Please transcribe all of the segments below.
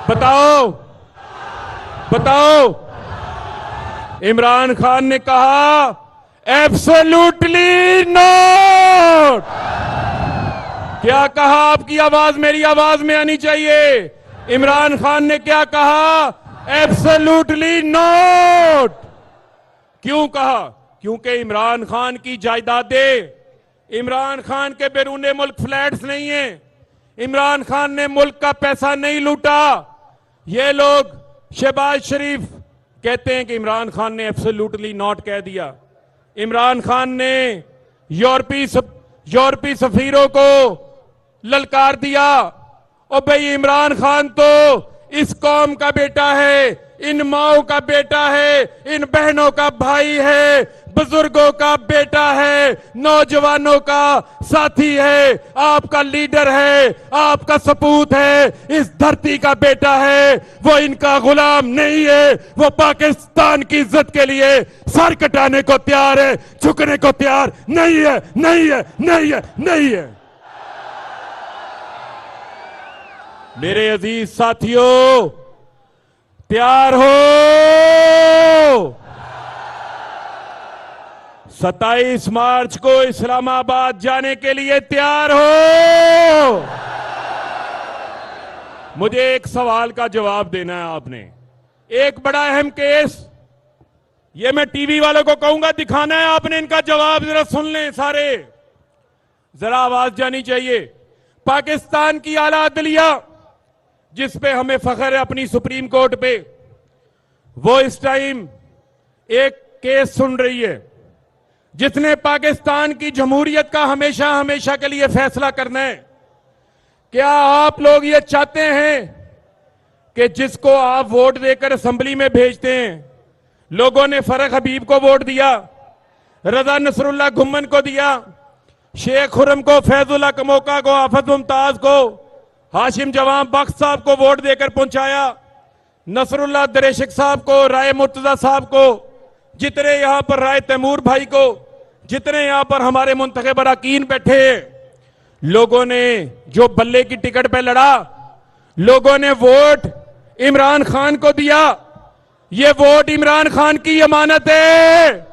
बताओ बताओ। इमरान खान ने कहा एब्सोल्युटली नॉट। क्या कहा? आपकी आवाज मेरी आवाज में आनी चाहिए। इमरान खान ने क्या कहा? Absolutely not. क्यों कहा? क्योंकि इमरान खान की जायदादें, इमरान खान के बैरूने मुल्क फ्लैट्स नहीं है। इमरान खान ने मुल्क का पैसा नहीं लूटा। ये लोग शहबाज शरीफ कहते हैं कि इमरान खान ने एब्सोल्युटली नॉट कह दिया। इमरान खान ने यूरोपीय सफीरों को ललकार दिया। और भाई इमरान खान तो इस कौम का बेटा है, इन माओं का बेटा है, इन बहनों का भाई है, बुजुर्गों का बेटा है, नौजवानों का साथी है, आपका लीडर है, आपका सपूत है, इस धरती का बेटा है। वो इनका गुलाम नहीं है। वो पाकिस्तान की इज्जत के लिए सर कटाने को तैयार है, झुकने को तैयार नहीं है, नहीं है, नहीं है, नहीं है। मेरे अजीज साथियों, तैयार हो? 27 मार्च को इस्लामाबाद जाने के लिए तैयार हो? मुझे एक सवाल का जवाब देना है आपने। एक बड़ा अहम केस, ये मैं टीवी वालों को कहूंगा, दिखाना है आपने। इनका जवाब जरा सुन लें सारे, जरा आवाज जानी चाहिए। पाकिस्तान की आला अदलिया, जिस पे हमें फख्र है अपनी सुप्रीम कोर्ट पे, वो इस टाइम एक केस सुन रही है जिसने पाकिस्तान की जमहूरियत का हमेशा हमेशा के लिए फैसला करना है। क्या आप लोग ये चाहते हैं कि जिसको आप वोट देकर असेंबली में भेजते हैं, लोगों ने फरक हबीब को वोट दिया, रजा नसरुल्लाह घुम्मन को दिया, शेख खुरम को, फैजुल्लाह कमोका को, आफत मुमताज को, हाशिम जवान बख्श साहब को वोट देकर पहुंचाया, नसरुल्लाह दरेशिक साहब को, राय मुर्तजा साहब को, जितने यहां पर राय तैमूर भाई को, जितने यहां पर हमारे मुंतखब अरकान बैठे, लोगों ने जो बल्ले की टिकट पे लड़ा, लोगों ने वोट इमरान खान को दिया। ये वोट इमरान खान की अमानत है।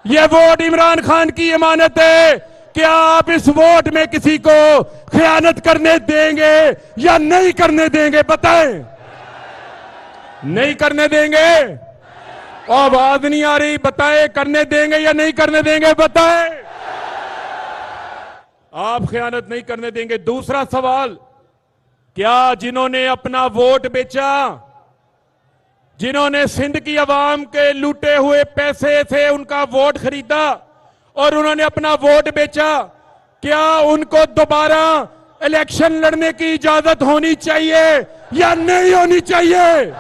ये वोट इमरान खान की अमानत है। क्या आप इस वोट में किसी को खयानत करने देंगे या नहीं करने देंगे? बताएं। नहीं करने देंगे? आवाज नहीं आ रही। बताएं, करने देंगे या नहीं करने देंगे? बताएं। आप खयानत नहीं करने देंगे। दूसरा सवाल, क्या जिन्होंने अपना वोट बेचा, जिन्होंने सिंध की आवाम के लूटे हुए पैसे से उनका वोट खरीदा और उन्होंने अपना वोट बेचा, क्या उनको दोबारा इलेक्शन लड़ने की इजाजत होनी चाहिए या नहीं होनी चाहिए?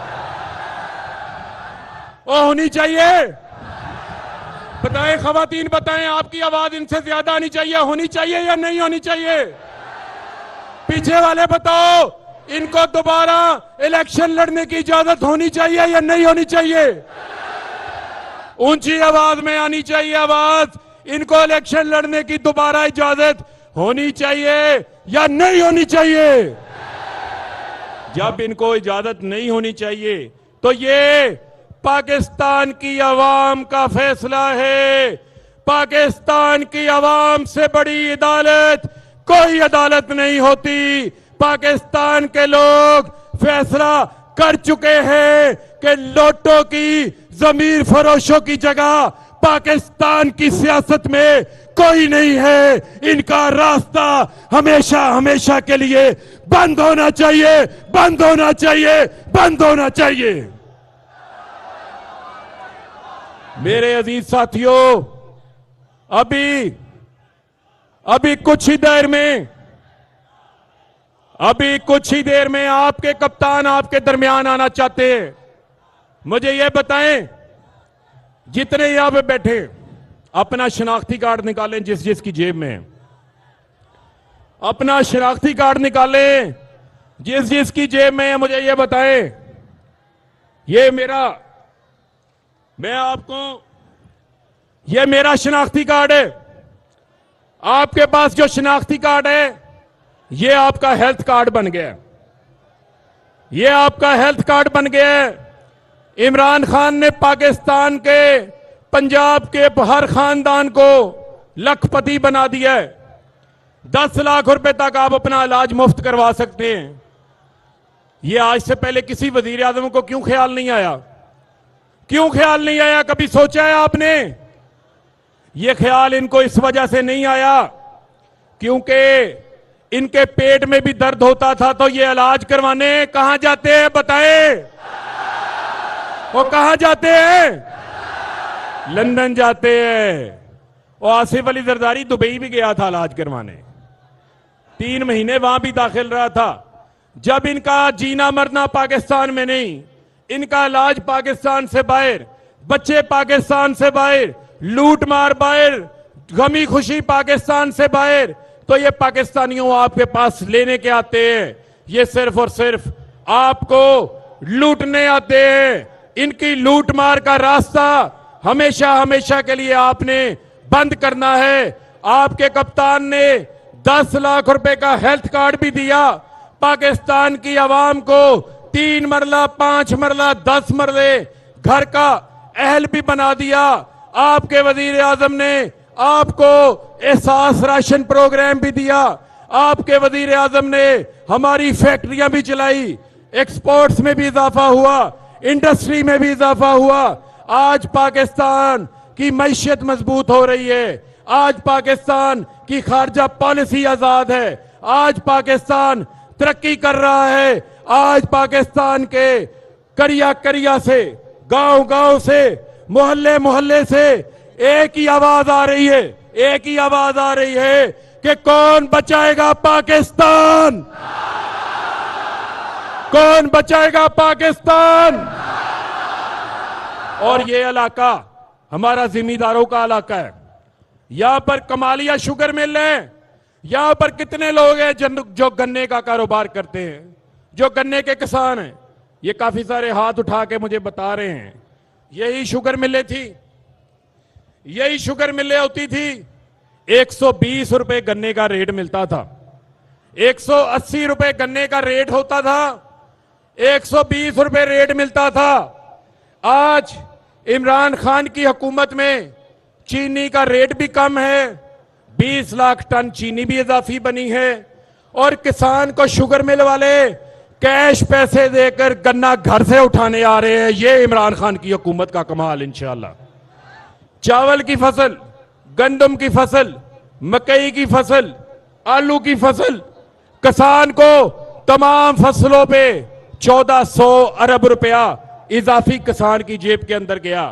वो होनी चाहिए। बताएं खवातीन, बताएं, आपकी आवाज इनसे ज्यादा आनी चाहिए। होनी चाहिए या नहीं होनी चाहिए? पीछे वाले बताओ, इनको दोबारा इलेक्शन लड़ने की इजाजत होनी चाहिए या नहीं होनी चाहिए? ऊंची आवाज में आनी चाहिए आवाज। इनको इलेक्शन लड़ने की दोबारा इजाजत होनी चाहिए या नहीं होनी चाहिए? जब इनको इजाजत नहीं होनी चाहिए तो ये पाकिस्तान की आवाम का फैसला है। पाकिस्तान की आवाम से बड़ी अदालत कोई अदालत नहीं होती। पाकिस्तान के लोग फैसला कर चुके हैं कि लोटों की, जमीर फरोशों की जगह पाकिस्तान की सियासत में कोई नहीं है। इनका रास्ता हमेशा हमेशा के लिए बंद होना चाहिए, बंद होना चाहिए, बंद होना चाहिए। मेरे अजीज साथियों, अभी कुछ ही देर में आपके कप्तान आपके दरमियान आना चाहते हैं। मुझे यह बताएं, जितने यहां पे बैठे अपना शनाख्ती कार्ड निकालें, जिस जिसकी जेब में है अपना शनाख्ती कार्ड निकालें, जिस जिसकी जेब में है। मुझे यह बताएं, ये मेरा शनाख्ती कार्ड है। आपके पास जो शनाख्ती कार्ड है, ये आपका हेल्थ कार्ड बन गया। ये आपका हेल्थ कार्ड बन गया है। इमरान खान ने पाकिस्तान के पंजाब के हर खानदान को लखपति बना दिया है। 10 लाख रुपए तक आप अपना इलाज मुफ्त करवा सकते हैं। ये आज से पहले किसी वजीर आजम को क्यों ख्याल नहीं आया? क्यों ख्याल नहीं आया? कभी सोचा है आपने? ये ख्याल इनको इस वजह से नहीं आया क्योंकि इनके पेट में भी दर्द होता था, तो ये इलाज करवाने कहां जाते हैं बताएं? वो कहां जाते हैं? लंदन जाते हैं। और आसिफ अली जरदारी दुबई भी गया था इलाज करवाने, 3 महीने वहां भी दाखिल रहा था। जब इनका जीना मरना पाकिस्तान में नहीं, इनका इलाज पाकिस्तान से बाहर, बच्चे पाकिस्तान से बाहर, लूट मार बाहर, गमी खुशी पाकिस्तान से बाहर, तो ये पाकिस्तानियों आपके पास लेने के आते हैं। ये सिर्फ और सिर्फ आपको लूटने आते हैं। इनकी लूट मार का रास्ता हमेशा हमेशा के लिए आपने बंद करना है। आपके कप्तान ने 10 लाख रुपए का हेल्थ कार्ड भी दिया। पाकिस्तान की आवाम को 3 मरला 5 मरला 10 मरले घर का अहल भी बना दिया। आपके वजीर आजम ने आपको एहसास राशन प्रोग्राम भी दिया। आपके वजीर आजम ने हमारी फैक्ट्रियां भी चलाई, एक्सपोर्ट्स में भी इजाफा हुआ, इंडस्ट्री में भी इजाफा हुआ। आज पाकिस्तान की मैशियत मजबूत हो रही है। आज पाकिस्तान की खारजा पॉलिसी आजाद है। आज पाकिस्तान तरक्की कर रहा है। आज पाकिस्तान के करिया करिया से, गांव गांव से, मोहल्ले मोहल्ले से एक ही आवाज आ रही है, एक ही आवाज आ रही है कि कौन बचाएगा पाकिस्तान? कौन बचाएगा पाकिस्तान? और ये इलाका हमारा जिम्मेदारों का इलाका है। यहां पर कमालिया शुगर मिल है। यहां पर कितने लोग हैं जो गन्ने का कारोबार करते हैं, जो गन्ने के किसान हैं? ये काफी सारे हाथ उठा के मुझे बता रहे हैं। यही शुगर मिलें थी, यही शुगर मिलें होती थी। 120 रुपए गन्ने का रेट मिलता था, 180 रुपए गन्ने का रेट होता था, 120 रुपए रेट मिलता था। आज इमरान खान की हुकूमत में चीनी का रेट भी कम है, 20 लाख टन चीनी भी इजाफी बनी है। और किसान को शुगर मिल वाले कैश पैसे देकर गन्ना घर से उठाने आ रहे हैं। ये इमरान खान की हुकूमत का कमाल इंशाअल्लाह। चावल की फसल, गंदम की फसल, मकई की फसल, आलू की फसल, किसान को तमाम फसलों पे 1400 अरब रुपया इजाफी किसान की जेब के अंदर गया।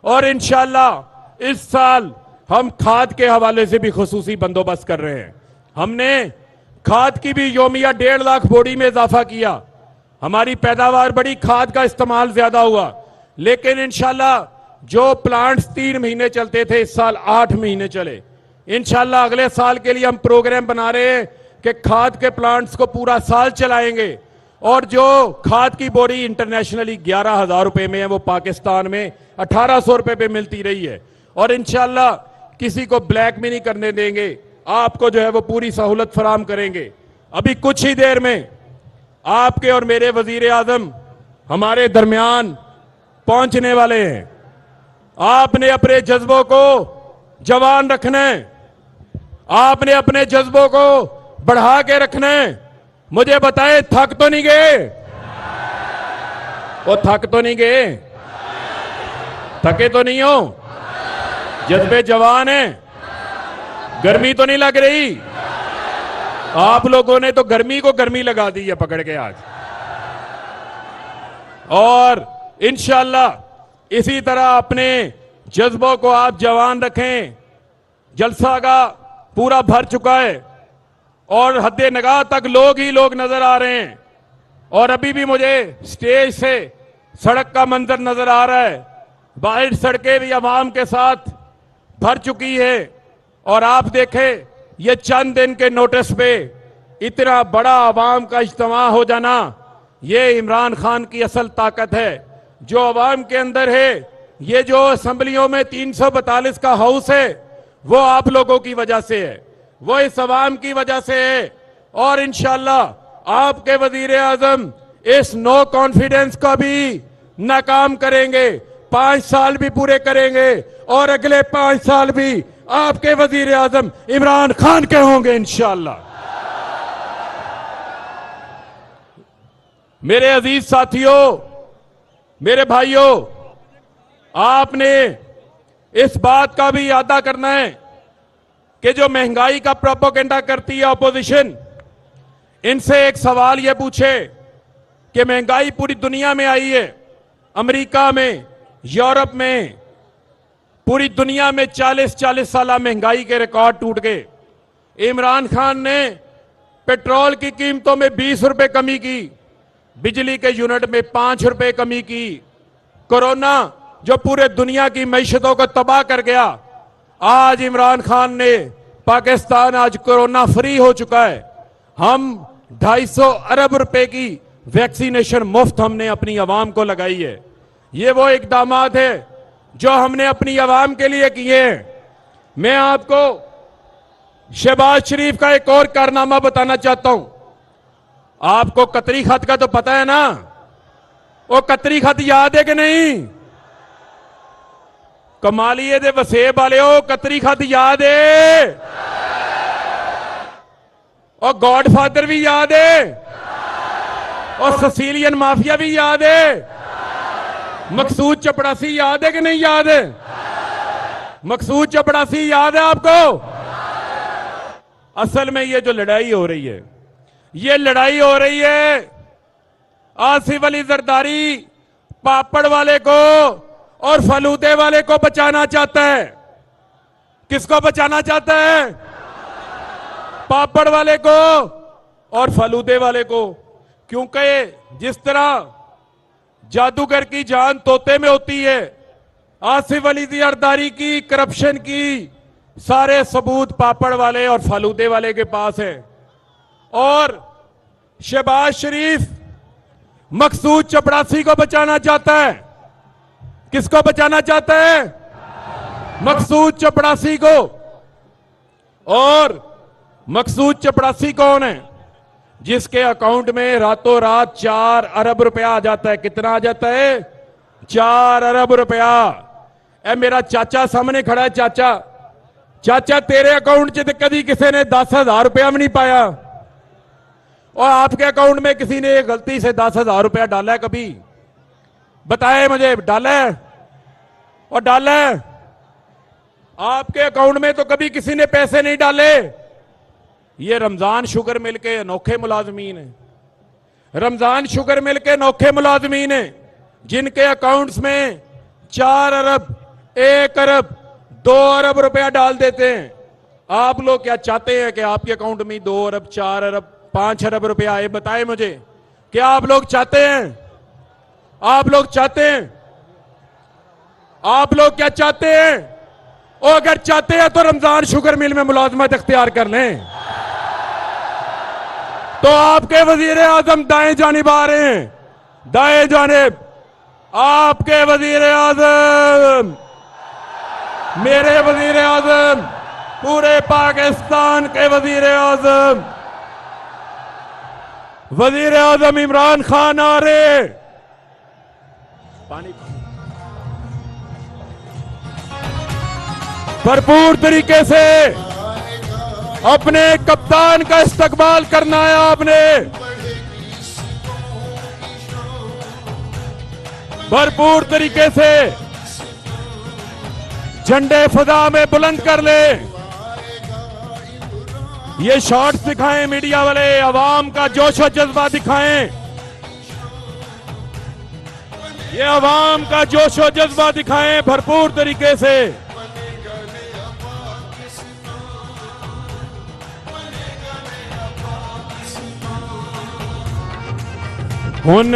और इंशाअल्लाह इस साल हम खाद के हवाले से भी खुसूसी बंदोबस्त कर रहे हैं। हमने खाद की भी योमिया 1.5 लाख बोरी में इजाफा किया। हमारी पैदावार बड़ी, खाद का इस्तेमाल ज्यादा हुआ। लेकिन इंशाअल्लाह जो प्लांट्स 3 महीने चलते थे, इस साल 8 महीने चले। इंशाअल्लाह अगले साल के लिए हम प्रोग्राम बना रहे हैं कि खाद के प्लांट्स को पूरा साल चलाएंगे। और जो खाद की बोरी इंटरनेशनली 11,000 रुपए में है, वो पाकिस्तान में 1800 रुपए पे मिलती रही है। और इंशाअल्लाह किसी को ब्लैक में नहीं करने देंगे, आपको जो है वो पूरी सहूलत फराम करेंगे। अभी कुछ ही देर में आपके और मेरे वजीर आजम हमारे दरमियान पहुंचने वाले हैं। आपने अपने जज्बों को जवान रखना है, आपने अपने जज्बों को बढ़ा के रखना है। मुझे बताएं, थक तो नहीं गए? वो थक तो नहीं गए? थके तो नहीं हो? जज्बे जवान हैं? गर्मी तो नहीं लग रही? आप लोगों ने तो गर्मी को गर्मी लगा दी है पकड़ के आज। और इंशाअल्लाह इसी तरह अपने जज्बों को आप जवान रखें। जलसा का पूरा भर चुका है और हद्दे निगाह तक लोग ही लोग नजर आ रहे हैं। और अभी भी मुझे स्टेज से सड़क का मंजर नजर आ रहा है। बाहर सड़कें भी आवाम के साथ भर चुकी है। और आप देखें, ये चंद दिन के नोटिस पे इतना बड़ा आवाम का इज्तिमा हो जाना, ये इमरान खान की असल ताकत है जो आवाम के अंदर है। ये जो असेंबलियों में 342 का हाउस है, वो आप लोगों की वजह से है, वो इस अवाम की वजह से है। और इंशाअल्लाह आपके वजीर आजम इस नो कॉन्फिडेंस को भी नाकाम करेंगे। 5 साल भी पूरे करेंगे और अगले 5 साल भी आपके वजीर आजम इमरान खान के होंगे इंशाअल्लाह। मेरे अजीज साथियों, मेरे भाइयों, आपने इस बात का भी यादा करना है कि जो महंगाई का प्रोपेगेंडा करती है ऑपोजिशन, इनसे एक सवाल यह पूछे कि महंगाई पूरी दुनिया में आई है, अमेरिका में, यूरोप में, पूरी दुनिया में 40-40 साल महंगाई के रिकॉर्ड टूट गए। इमरान खान ने पेट्रोल की कीमतों में 20 रुपए कमी की, बिजली के यूनिट में 5 रुपए कमी की। कोरोना जो पूरे दुनिया की मैशतों को तबाह कर गया, आज इमरान खान ने, पाकिस्तान आज कोरोना फ्री हो चुका है। हम 250 अरब रुपए की वैक्सीनेशन मुफ्त हमने अपनी आवाम को लगाई है। ये वो इकदामात है जो हमने अपनी आवाम के लिए किए हैं। मैं आपको शहबाज शरीफ का एक और कारनामा बताना चाहता हूं। आपको कतरी खत का तो पता है ना? वो कतरी खत याद है कि नहीं? कमालिए दे वसेब वाले हो, कतरी खत याद है? और गॉडफादर भी याद है? और सिसिलियन माफिया भी याद है? मकसूद चपड़ासी याद है कि नहीं याद है? मकसूद चपड़ासी याद है आपको? असल में ये जो लड़ाई हो रही है, ये लड़ाई हो रही है आसिफ अली जरदारी पापड़ वाले को और फलूदे वाले को बचाना चाहता है। किसको बचाना चाहता है? पापड़ वाले को और फलूदे वाले को। क्योंकि जिस तरह जादूगर की जान तोते में होती है, आसिफ अली जरदारी की करप्शन की सारे सबूत पापड़ वाले और फलूदे वाले के पास है। और शहबाज शरीफ मकसूद चपड़ासी को बचाना चाहता है। किसको बचाना चाहता है? मकसूद चपड़ासी को। और मकसूद चपड़ासी कौन है? जिसके अकाउंट में रातों रात 4 अरब रुपया आ जाता है। कितना आ जाता है? 4 अरब रुपया। ए मेरा चाचा सामने खड़ा है। चाचा तेरे अकाउंट च कभी किसी ने 10,000 रुपया भी नहीं पाया, और आपके अकाउंट में किसी ने गलती से 10,000 रुपया डाला है कभी? बताए मुझे, डाला है? और डाला है? आपके अकाउंट में तो कभी किसी ने पैसे नहीं डाले। ये रमजान शुगर मिल के अनोखे मुलाजमीन है। रमजान शुगर मिल के अनोखे मुलाजमीन है जिनके अकाउंट्स में 4 अरब, 1 अरब, 2 अरब रुपया डाल देते हैं। आप लोग क्या चाहते हैं कि आपके अकाउंट में 2 अरब, 4 अरब, 5 अरब रुपया आए? बताएं मुझे, क्या आप लोग चाहते हैं? आप लोग चाहते हैं? आप लोग क्या चाहते हैं? और अगर चाहते हैं तो रमजान शुगर मिल में मुलाजमत इख्तियार कर लें। तो आपके वजीर आजम दाएं जानिब आ रहे हैं, दाएं जानिब। आपके वजीर आजम, मेरे वजीर आजम, पूरे पाकिस्तान के वजीर आजम, वजीर आजम इमरान खान आ रहे। पानी भरपूर तरीके से अपने कप्तान का इस्तकबाल करना है आपने। भरपूर तरीके से झंडे फजा में बुलंद कर ले। ये शॉट्स दिखाएं मीडिया वाले, अवाम का जोश और जज्बा दिखाएं। ये अवाम का जोश और जज्बा दिखाएं भरपूर तरीके से। उन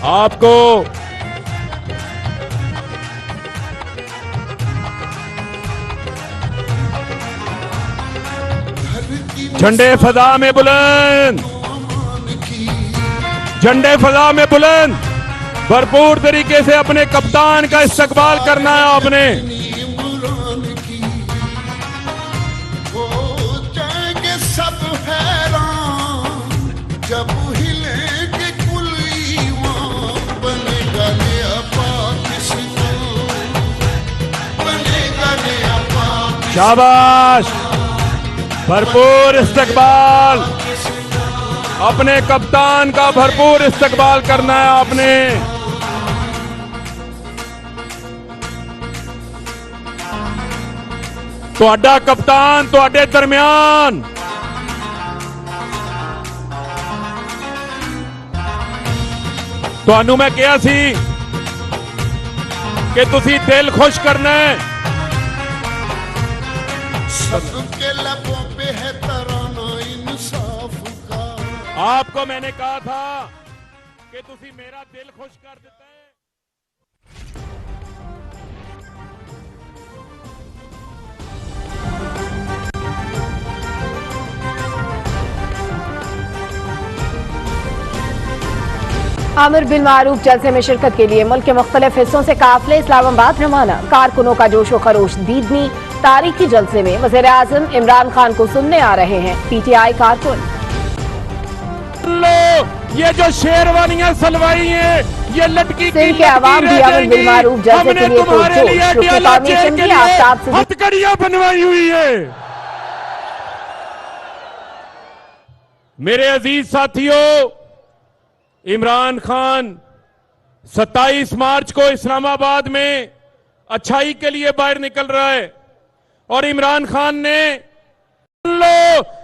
आपको झंडे फजा में बुलंद, झंडे फजा में बुलंद भरपूर तरीके से अपने कप्तान का इस्तकबाल करना है आपने। शाबाश, भरपूर इस्तकबाल, अपने कप्तान का भरपूर इस्तकबाल करना है आपने। ਤੁਹਾਡਾ कप्तान ਤੁਹਾਡੇ दरमियान ਤੁਹਾਨੂੰ मैं ਕਿਹਾ ਸੀ कि ਤੁਸੀਂ दिल खुश करना है। सबके लबों पे है तराना इंसाफ का। आपको मैंने कहा था कि ਤੁਸੀਂ मेरा दिल खुश कर देता है। आमिर बिन मारूफ जलसे में शिरकत के लिए मुल्क के मुख्तलिफ हिस्सों से काफिले इस्लामाबाद रवाना। कारकुनों का जोशो खरोश दीदनी। तारीखी जलसे में वज़ीर आज़म इमरान खान को सुनने आ रहे हैं पीटीआई कारकुन। लो ये जो शेरवानियां सलवाई हैं, ये लटकी सिंध के आवाम भी आमिर बिन मारूफ जलसे के लिए पुरजोश। हथकड़ियां बनवाई हुई है। मेरे अजीज साथियों, इमरान खान 27 मार्च को इस्लामाबाद में अच्छाई के लिए बाहर निकल रहा है और इमरान खान ने लो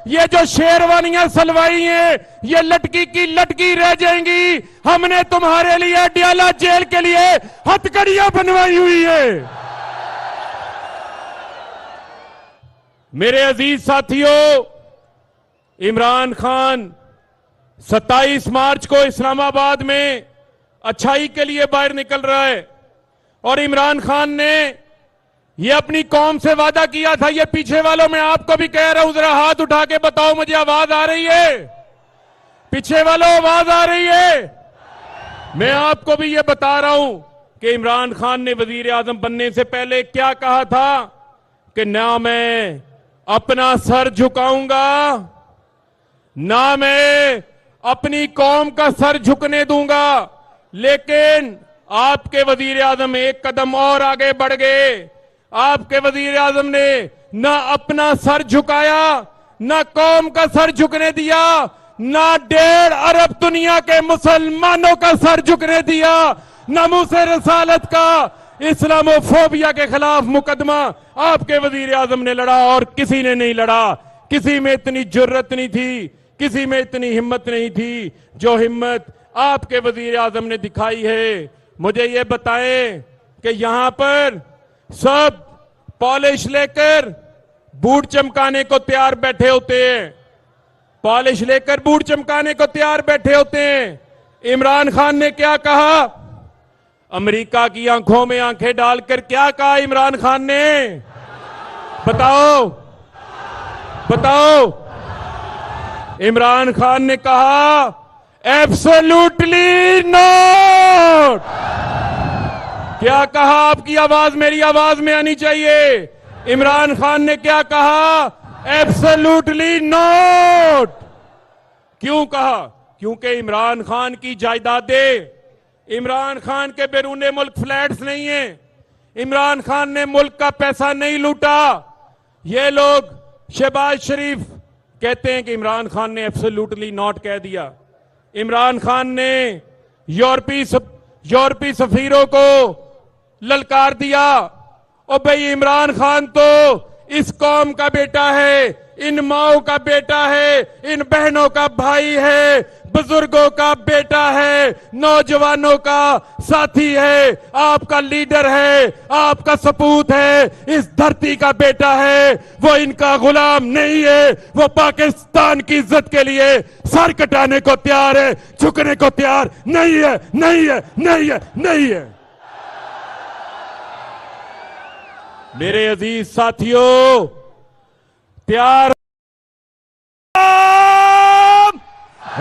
ये जो शेरवानियां सलवाई हैं, ये लटकी की लटकी रह जाएंगी। हमने तुम्हारे लिए डियाला जेल के लिए हथकड़ियां बनवाई हुई है। मेरे अजीज साथियों, इमरान खान 27 मार्च को इस्लामाबाद में अच्छाई के लिए बाहर निकल रहा है और इमरान खान ने ये अपनी कौम से वादा किया था। ये पीछे वालों में आपको भी कह रहा हूं, जरा हाथ उठा के बताओ मुझे आवाज आ रही है? पीछे वालों आवाज आ रही है? मैं आपको भी ये बता रहा हूं कि इमरान खान ने वजीर आजम बनने से पहले क्या कहा था कि ना मैं अपना सर झुकाऊंगा, ना मैं अपनी कौम का सर झुकने दूंगा। लेकिन आपके वजीर आजम एक कदम और आगे बढ़ गए। आपके वजीर आजम ने ना अपना सर झुकाया, ना कौम का सर झुकने दिया, ना 1.5 अरब दुनिया के मुसलमानों का सर झुकने दिया, ना मुझसे रसालत का इस्लामोफोबिया के खिलाफ मुकदमा आपके वजीर आजम ने लड़ा और किसी ने नहीं लड़ा। किसी में इतनी जुर्रत नहीं थी, किसी में इतनी हिम्मत नहीं थी जो हिम्मत आपके वजीर आजम ने दिखाई है। मुझे ये बताएं कि यहां पर सब पॉलिश लेकर बूट चमकाने को तैयार बैठे होते हैं, पॉलिश लेकर बूट चमकाने को तैयार बैठे होते हैं। इमरान खान ने क्या कहा? अमेरिका की आंखों में आंखें डालकर क्या कहा इमरान खान ने? बताओ बताओ। इमरान खान ने कहा एब्सोल्युटली नॉट। क्या कहा? आपकी आवाज मेरी आवाज में आनी चाहिए। इमरान खान ने क्या कहा? Absolutely not. क्यों कहा? क्योंकि इमरान खान की जायदादें, इमरान खान के बैरूने मुल्क फ्लैट्स नहीं है, इमरान खान ने मुल्क का पैसा नहीं लूटा। ये लोग शहबाज शरीफ कहते हैं कि इमरान खान ने एब्सोल्युटली नॉट कह दिया। इमरान खान ने यूरोपीय सफीरों को ललकार दिया। और भाई इमरान खान तो इस कौम का बेटा है, इन माओं का बेटा है, इन बहनों का भाई है, बुजुर्गों का बेटा है, नौजवानों का साथी है, आपका लीडर है, आपका सपूत है, इस धरती का बेटा है। वो इनका गुलाम नहीं है। वो पाकिस्तान की इज्जत के लिए सर कटाने को तैयार है, झुकने को तैयार नहीं है, नहीं है, नहीं है, नहीं है। मेरे अजीज साथियों, तैयार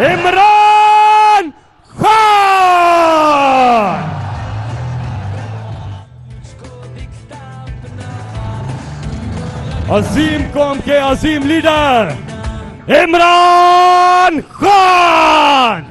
इमरान खान। अजीम कौम के अजीम लीडर इमरान खान।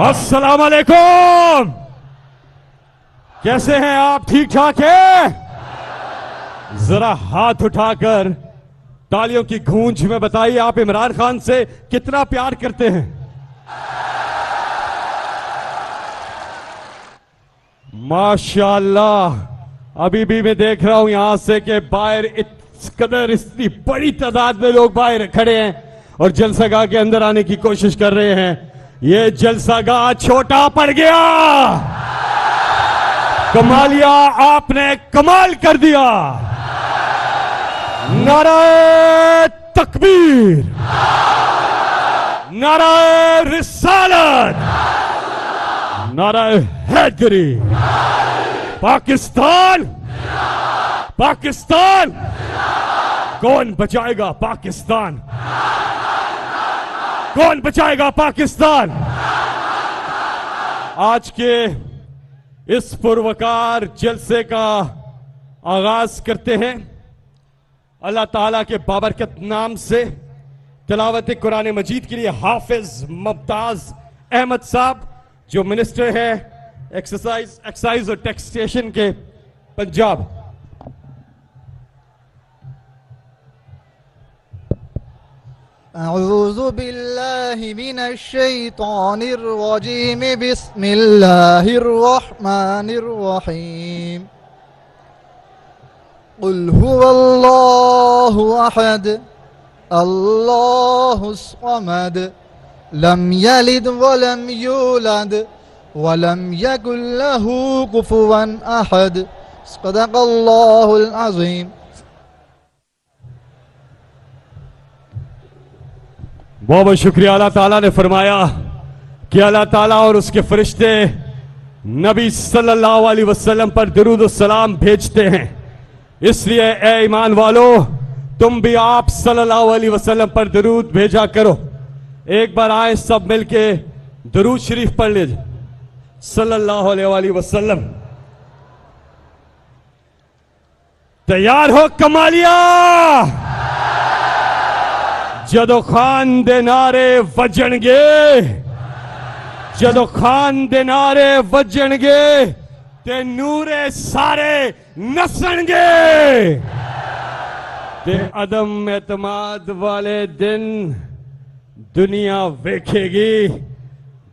अस्सलाम वालेकुम। कैसे हैं आप? ठीक ठाक है? जरा हाथ उठाकर तालियों की गूंज में बताइए आप इमरान खान से कितना प्यार करते हैं। माशाअल्लाह, अभी भी मैं देख रहा हूं यहां से कि बाहर इस कदर इतनी बड़ी तादाद में लोग बाहर खड़े हैं और जलसागाह के अंदर आने की कोशिश कर रहे हैं। ये जलसागाह छोटा पड़ गया। कमालिया, आपने कमाल कर दिया। नाराए तकबीर, नाराए रिसालत, नाराए हैदरी। पाकिस्तान, पाकिस्तान, कौन बचाएगा पाकिस्तान? कौन बचाएगा पाकिस्तान? आज के इस पुरवकार जलसे का आगाज करते हैं अल्लाह ताला के बाबरकत नाम से। तिलावत कुरान मजीद के लिए हाफिज मुमताज अहमद साहब जो मिनिस्टर है एक्साइज और टैक्सेशन के पंजाब। अऊज़ु बिल्लाहि मिनश शैतानिर रजीम बिस्मिल्लाहिर रहमानिर रहीम। कुल हुवल्लाहु अहद अल्लाहुस समद लम यलिद वलम यूलद वलम यकुल लहू कुफुवन अहद। सदक़ल्लाहुल अज़ीम। बहुत बहुत शुक्रिया। अल्लाह ताला ने फरमाया कि अल्लाह ताला और उसके फरिश्ते नबी सल्लल्लाहु अलैहि वसल्लम पर दुरूद और सलाम भेजते हैं। इसलिए ए ईमान वालों, तुम भी आप सल्लल्लाहु अलैहि वसल्लम पर दुरूद भेजा करो। एक बार आए सब मिलके दुरूद शरीफ पढ़ लीजिए सल्लल्लाहु अलैहि वसल्लम। तैयार हो कमालिया? जदों खान दे नारे वजणगे, जदों खान दे नारे वजणगे ते नूरे सारे नसणगे ते अदम एतमाद वाले दिन दुनिया वेखेगी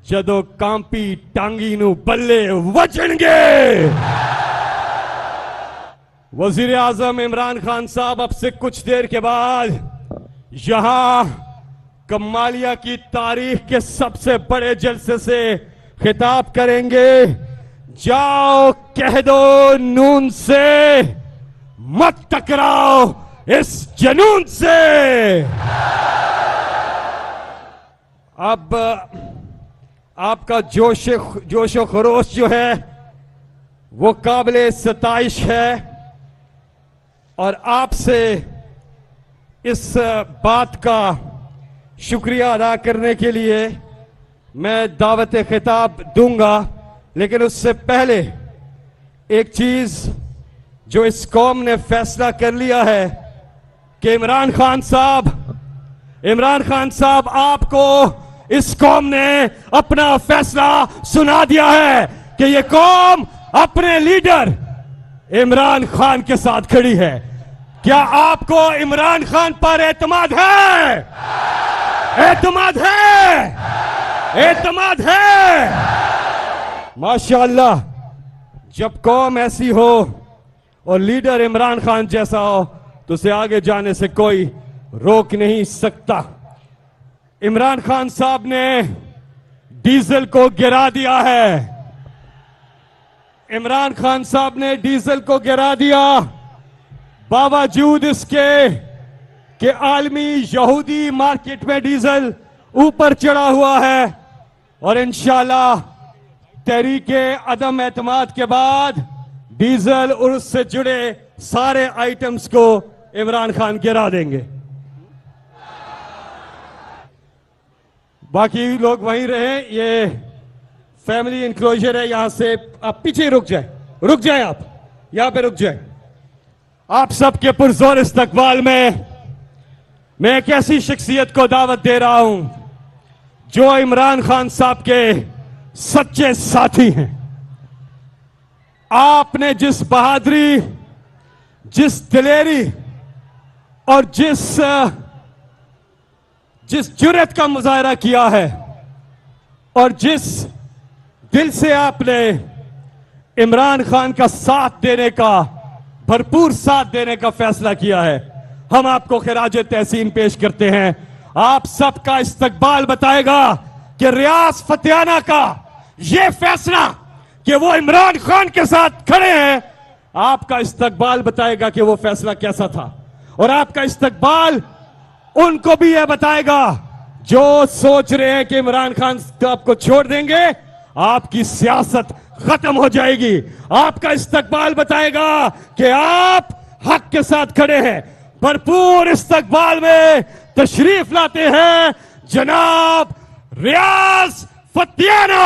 जदों कांपी टांगी नू बल्ले वजणगे। वजीर आजम इमरान खान साहब अब से कुछ देर के बाद यहां कमालिया की तारीख के सबसे बड़े जलसे से खिताब करेंगे। जाओ कह दो नून से, मत टकराओ इस जनून से। अब आपका जोश खरोश जो है वो काबिले सताइश है और आपसे इस बात का शुक्रिया अदा करने के लिए मैं दावत खिताब दूंगा। लेकिन उससे पहले एक चीज जो इस कौम ने फैसला कर लिया है कि इमरान खान साहब आपको इस कौम ने अपना फैसला सुना दिया है कि ये कौम अपने लीडर इमरान खान के साथ खड़ी है। क्या आपको इमरान खान पर एतमाद है? एतमाद है? एतमाद है? माशाअल्लाह, जब कौम ऐसी हो और लीडर इमरान खान जैसा हो तो उसे आगे जाने से कोई रोक नहीं सकता। इमरान खान साहब ने डीजल को गिरा दिया है। इमरान खान साहब ने डीजल को गिरा दिया, बावजूद इसके कि आलमी यहूदी मार्केट में डीजल ऊपर चढ़ा हुआ है। और इंशाल्लाह तहरीके अदम एतमाद के बाद डीजल और उससे जुड़े सारे आइटम्स को इमरान खान गिरा देंगे। बाकी लोग वहीं रहे, ये फैमिली इंक्लोजर है, यहां से आप पीछे रुक जाए आप यहां पे रुक जाए। आप सबके पुरजोर इस्तकबाल में मैं एक ऐसी शख्सियत को दावत दे रहा हूं जो इमरान खान साहब के सच्चे साथी हैं। आपने जिस बहादुरी, जिस दिलेरी और जिस जुर्रत का मुजाहरा किया है और जिस दिल से आपने इमरान खान का साथ देने का, भरपूर साथ देने का फैसला किया है, हम आपको खिराज तहसीन पेश करते हैं। आप सबका इस्तकबाल बताएगा कि रियाज फतियाना का यह फैसला कि वो इमरान खान के साथ खड़े हैं, आपका इस्तकबाल बताएगा कि वो फैसला कैसा था। और आपका इस्तकबाल उनको भी यह बताएगा जो सोच रहे हैं कि इमरान खान आपको छोड़ देंगे, आपकी सियासत खत्म हो जाएगी। आपका इस्तकबाल बताएगा कि आप हक के साथ खड़े हैं। भरपूर इस्तकबाल में तशरीफ लाते हैं जनाब रियाज फतियाना।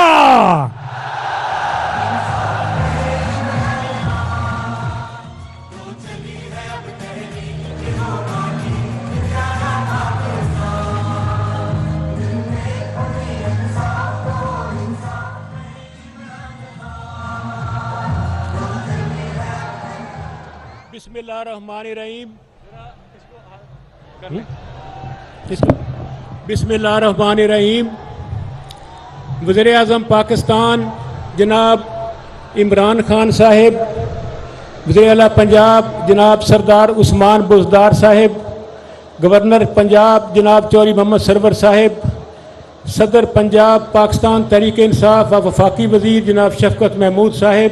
बिस्मिल्लाहिर्रहमानिर्रहीम। बिस्मिल्लाहिर्रहमानिर्रहीम। वज़ीर आज़म पाकिस्तान जनाब इमरान खान साहिब, वज़ीर आला पंजाब जनाब सरदार उस्मान बुज़दार साहिब, गवर्नर पंजाब जनाब चौधरी मोहम्मद सरवर साहिब, सदर पंजाब पाकिस्तान तहरीक इंसाफ व वफाकी वज़ीर जनाब शफकत महमूद साहिब,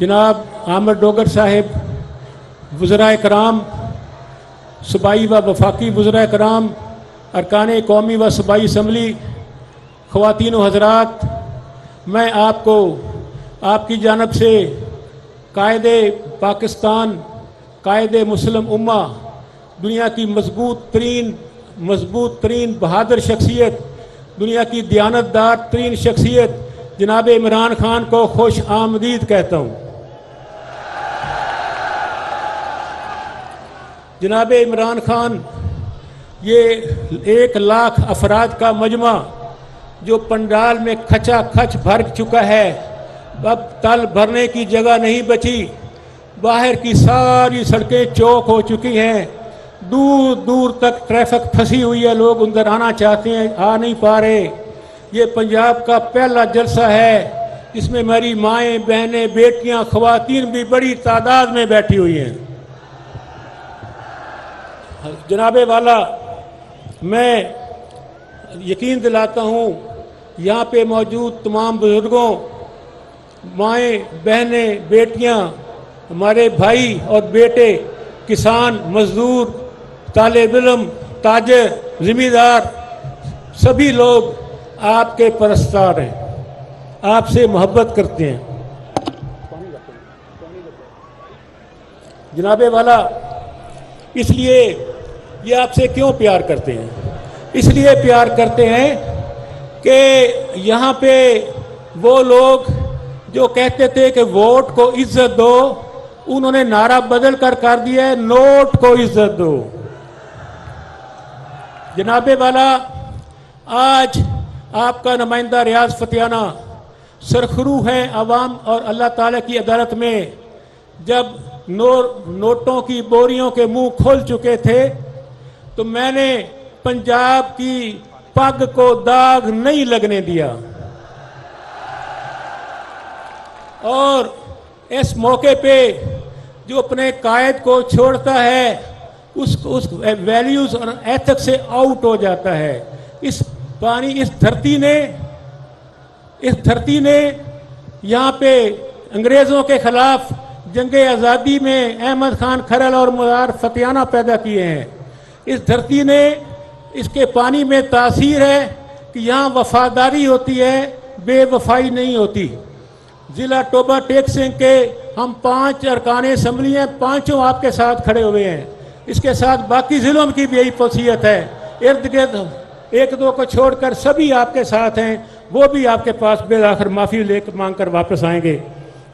जनाब आमिर डोगर साहिब, वज़राए कराम, सूबाई व वफाकी वज़राए कराम, अरकान कौमी व सूबाई असम्बली, ख़वातीन व हज़रात, मैं आपको आपकी जानब से कायदे पाकिस्तान, कायदे मुस्लिम उम्मा, दुनिया की मजबूत तरीन बहादुर शख्सियत, दुनिया की दियानतदार तरीन शख्सियत जनाब इमरान खान को खुश आमदीद कहता हूँ। जनाब इमरान खान ये 1 लाख अफराद का मजमा जो पंडाल में खचा खच भर चुका है, अब तल भरने की जगह नहीं बची। बाहर की सारी सड़कें चौक हो चुकी हैं, दूर दूर तक ट्रैफिक फंसी हुई है, लोग अंदर आना चाहते हैं, आ नहीं पा रहे। ये पंजाब का पहला जलसा है जिसमें मेरी माएँ, बहनें, बेटियां, ख़वातीन भी बड़ी तादाद में बैठी हुई हैं। जनाबे वाला, मैं यकीन दिलाता हूँ यहाँ पे मौजूद तमाम बुजुर्गों, माएँ, बहनें, बेटियाँ, हमारे भाई और बेटे, किसान, मजदूर, तालिब इल्म, ताजिर, ज़िम्मेदार, सभी लोग आपके परस्तार हैं, आपसे मोहब्बत करते हैं। जनाबे वाला, इसलिए ये आपसे क्यों प्यार करते हैं? इसलिए प्यार करते हैं कि यहाँ पे वो लोग जो कहते थे कि वोट को इज्जत दो, उन्होंने नारा बदल कर दिया है, नोट को इज्जत दो। जनाबे वाला, आज आपका नुमाइंदा रियाज फतियाना सरखरू हैं अवाम और अल्लाह ताला की अदालत में। जब नोटों की बोरियों के मुंह खोल चुके थे तो मैंने पंजाब की पग को दाग नहीं लगने दिया। और इस मौके पे जो अपने कायद को छोड़ता है उस वैल्यूज और एथिक्स से आउट हो जाता है। इस धरती ने यहाँ पे अंग्रेज़ों के खिलाफ जंगे आज़ादी में अहमद खान खरल और मुरार फतियाना पैदा किए हैं। इस धरती ने, इसके पानी में तासीर है कि यहाँ वफादारी होती है, बेवफाई नहीं होती। ज़िला टोबा टेक सिंह के हम 5 अरकान असम्बली हैं, 5 आपके साथ खड़े हुए हैं। इसके साथ बाकी ज़िलों की भी यही वसीयत है। इर्द गिर्द 1-2 को छोड़कर सभी आपके साथ हैं, वो भी आपके पास बेआखिर माफ़ी लेकर मांग कर वापस आएंगे।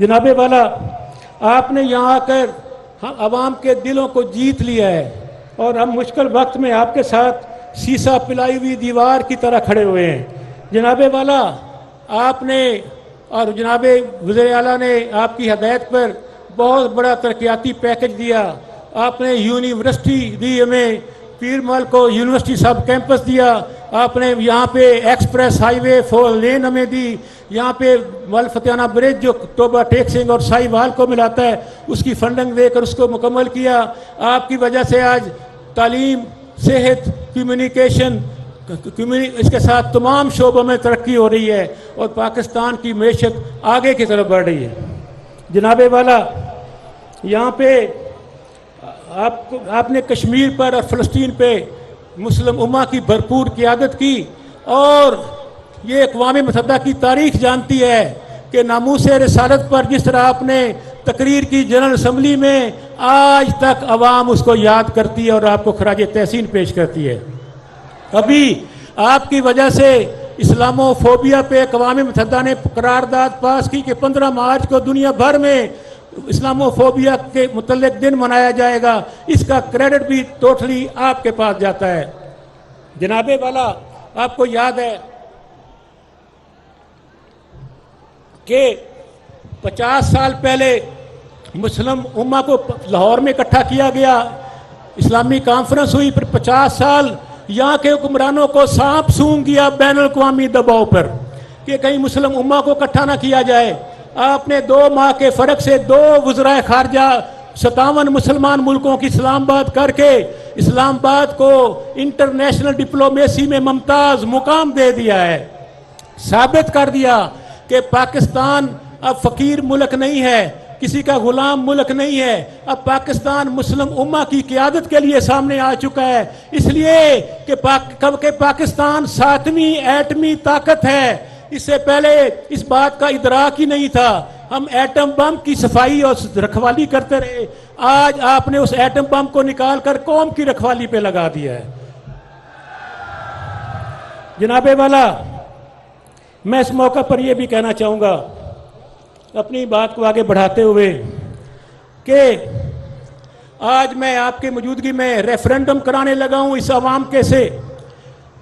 जनाबे वाला, आपने यहाँ आकर हम आवाम के दिलों को जीत लिया है और हम मुश्किल वक्त में आपके साथ शीशा पिलाई हुई दीवार की तरह खड़े हुए हैं। जनाबे वाला, आपने और जनाबे वज़ीर आला ने आपकी हदायत पर बहुत बड़ा तरक्याती पैकेज दिया। आपने यूनिवर्सिटी दी, हमें पीरमल को यूनिवर्सिटी सब कैंपस दिया। आपने यहाँ पे एक्सप्रेस हाईवे 4 लेन हमें दी। यहाँ पे मल फतियाना ब्रिज जो टोबा टेक सिंह और साहिवाल को मिलाता है, उसकी फंडिंग देकर उसको मुकम्मल किया। आपकी वजह से आज तालीम, सेहत, कम्युनिकेशन, इसके साथ तमाम शोबों में तरक्की हो रही है और पाकिस्तान की मैशत आगे की तरफ बढ़ रही है। जनाबे वाला, यहाँ पे आपने कश्मीर पर और फ़लस्तीन पे मुस्लिम उम्मा की भरपूर क़ियादत की और ये अक़वाम मुत्तहिदा की तारीख जानती है कि नामूस रिसालत पर जिस तरह आपने तकरीर की जनरल असम्बली में, आज तक अवाम उसको याद करती है और आपको खराज तहसीन पेश करती है। अभी आपकी वजह से इस्लामोफोबिया पे अक़वाम मुत्तहिदा ने करारदाद पास की कि 15 मार्च को दुनिया भर में इस्लामोफोबिया के मुतल्लिक दिन मनाया जाएगा। इसका क्रेडिट भी टोटली आपके पास जाता है। जनाबे वाला, आपको याद है कि 50 साल पहले मुस्लिम उम्मा को लाहौर में इकट्ठा किया गया, इस्लामी कॉन्फ्रेंस हुई, फिर 50 साल यहाँ के हुक्मरानों को सांप सूंघ गया बैनुल-अक़वामी दबाव पर कि कहीं मुस्लिम उम्मा को इकट्ठा ना किया जाए। आपने 2 माह के फर्क से 2 वज़राए खारजा 57 मुसलमान मुल्कों की इस्लामाबाद करके इस्लामाबाद को इंटरनेशनल डिप्लोमेसी में मुमताज़ मुकाम दे दिया है। साबित कर दिया कि पाकिस्तान अब फ़कीर मुल्क नहीं है, किसी का गुलाम मुल्क नहीं है। अब पाकिस्तान मुस्लिम उम्मा की क़ियादत के लिए सामने आ चुका है, इसलिए कि पाकिस्तान 7वीं एटमी ताकत है। इससे पहले इस बात का इदराक ही नहीं था। हम एटम बम की सफाई और रखवाली करते रहे। आज आपने उस एटम बम को निकालकर कौम की रखवाली पे लगा दिया है। जनाबे वाला, मैं इस मौका पर यह भी कहना चाहूँगा अपनी बात को आगे बढ़ाते हुए कि आज मैं आपकी मौजूदगी में रेफरेंडम कराने लगा हूँ इस अवाम के से,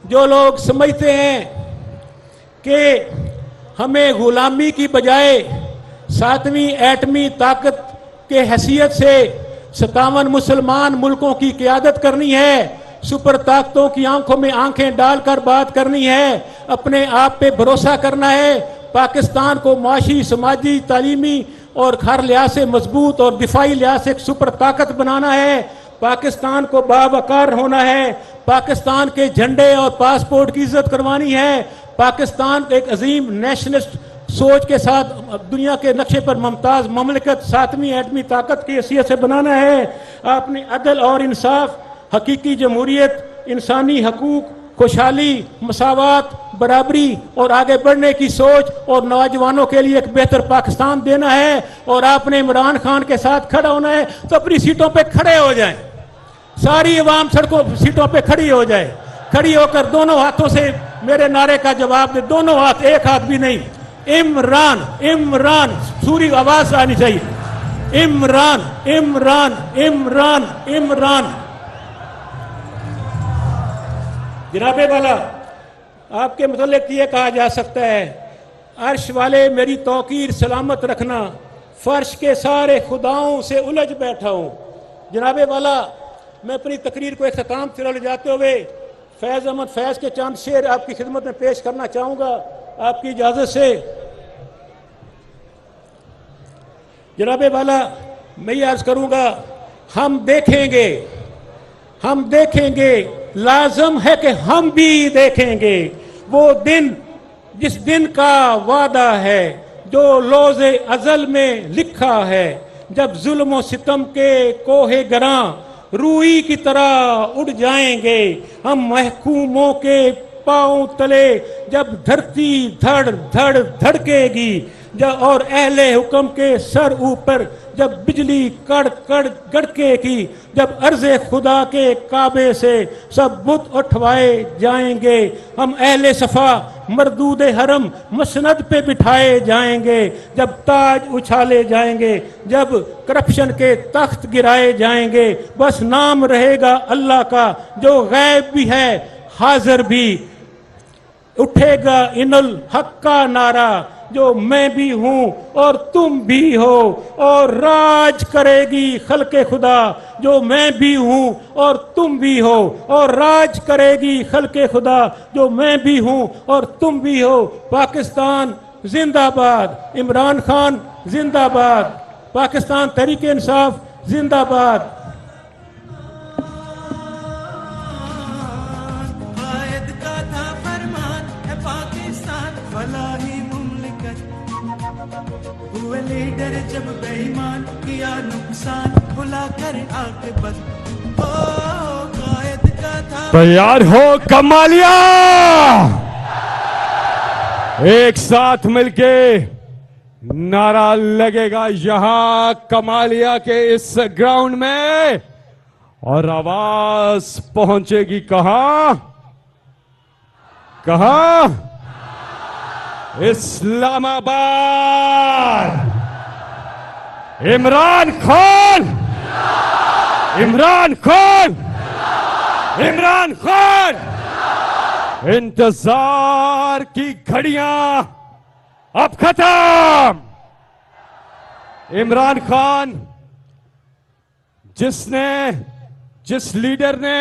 जो लोग समझते हैं कि हमें गुलामी की बजाय 7वीं एटमी ताकत के हैसियत से 57 मुसलमान मुल्कों की क़ियादत करनी है, सुपर ताकतों की आंखों में आंखें डालकर बात करनी है, अपने आप पे भरोसा करना है, पाकिस्तान को माशी, समाजी, तालीमी और हर लिहाज से मजबूत और दिफाई लिहाज से एक सुपर ताकत बनाना है, पाकिस्तान को बावकार होना है, पाकिस्तान के झंडे और पासपोर्ट की इज्जत करवानी है, पाकिस्तान एक अजीम नेशनलिस्ट सोच के साथ दुनिया के नक्शे पर मुमताज़ ममलिकत 7वीं एटमी ताकत की हैसियत से बनाना है। आपने अदल और इंसाफ, हकीकी जमहूरियत, इंसानी हकूक, खुशहाली, मसावत, बराबरी और आगे बढ़ने की सोच और नौजवानों के लिए एक बेहतर पाकिस्तान देना है। और आपने इमरान खान के साथ खड़ा होना है, तो अपनी सीटों पे खड़े हो जाएं, सारी अवाम सड़कों सीटों पे खड़ी हो जाए, खड़ी होकर दोनों हाथों से मेरे नारे का जवाब दे, दोनों हाथ, एक हाथ भी नहीं। इमरान, इमरान, सूरी आवाज आनी चाहिए, इमरान, इमरान, इमरान, इमरान। जनाबे वाला, आपके मुतल्लिक ये कहा जा सकता है, अर्श वाले मेरी तौकीर सलामत रखना, फर्श के सारे खुदाओं से उलझ बैठा हूँ। जनाबे वाला, मैं अपनी तकरीर को इख्तिताम से ले जाते हुए फैज़ अहमद फैज़ के चंद शेर आपकी खिदमत में पेश करना चाहूँगा, आपकी इजाज़त से। जनाबे वाला मैं ये अर्ज करूंगा, हम देखेंगे, लाजम है कि हम भी देखेंगे वो दिन जिस दिन का वादा है, जो लोज़े अज़ल में लिखा है, जब जुल्म और सितम के कोहे गरां रूई की तरह उड़ जाएंगे हम महकूमों के पांव तले, जब धरती धड़ धड़ धड़केगी, जब और अहले हुक्म के सर ऊपर जब बिजली कड़ कड़ गड़केगी, जब अर्ज़े खुदा के काबे से सब बुत उठवाए जाएंगे, हम अहले सफा मरदूद हरम मसनद पे बिठाए जाएंगे, जब ताज उछाले जाएंगे, जब करप्शन के तख्त गिराए जाएंगे, बस नाम रहेगा अल्लाह का जो गैब भी है हाजिर भी, उठेगा इनुल हक का नारा जो मैं भी हूं और तुम भी हो, और राज करेगी खल्के खुदा जो मैं भी हूं और तुम भी हो, और राज करेगी खल्के खुदा जो मैं भी हूं और तुम भी हो। पाकिस्तान जिंदाबाद, इमरान खान जिंदाबाद, पाकिस्तान तहरीक इंसाफ जिंदाबाद। हुए लीडर जब बेईमान किया नुकसान, भुला कर आखिरत हो कायद का था। तैयार हो कमालिया, एक साथ मिलके नारा लगेगा यहां कमालिया के इस ग्राउंड में, और आवाज पहुंचेगी कहां? इस्लामाबाद। इमरान खान, इमरान खान, इमरान खान। इंतजार की घड़ियां अब खत्म। इमरान खान जिस लीडर ने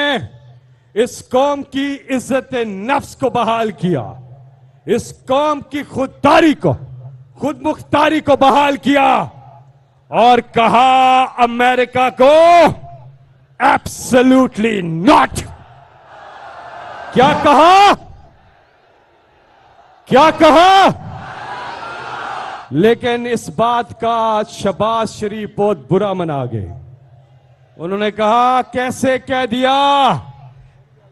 इस कौम की इज्जत नफ्स को बहाल किया, इस कौम की खुददारी को, खुद मुख्तारी को बहाल किया, और कहा अमेरिका को एब्सोल्युटली नॉट। क्या कहा? लेकिन इस बात का शहबाज शरीफ बहुत बुरा मना गए। उन्होंने कहा कैसे कह दिया?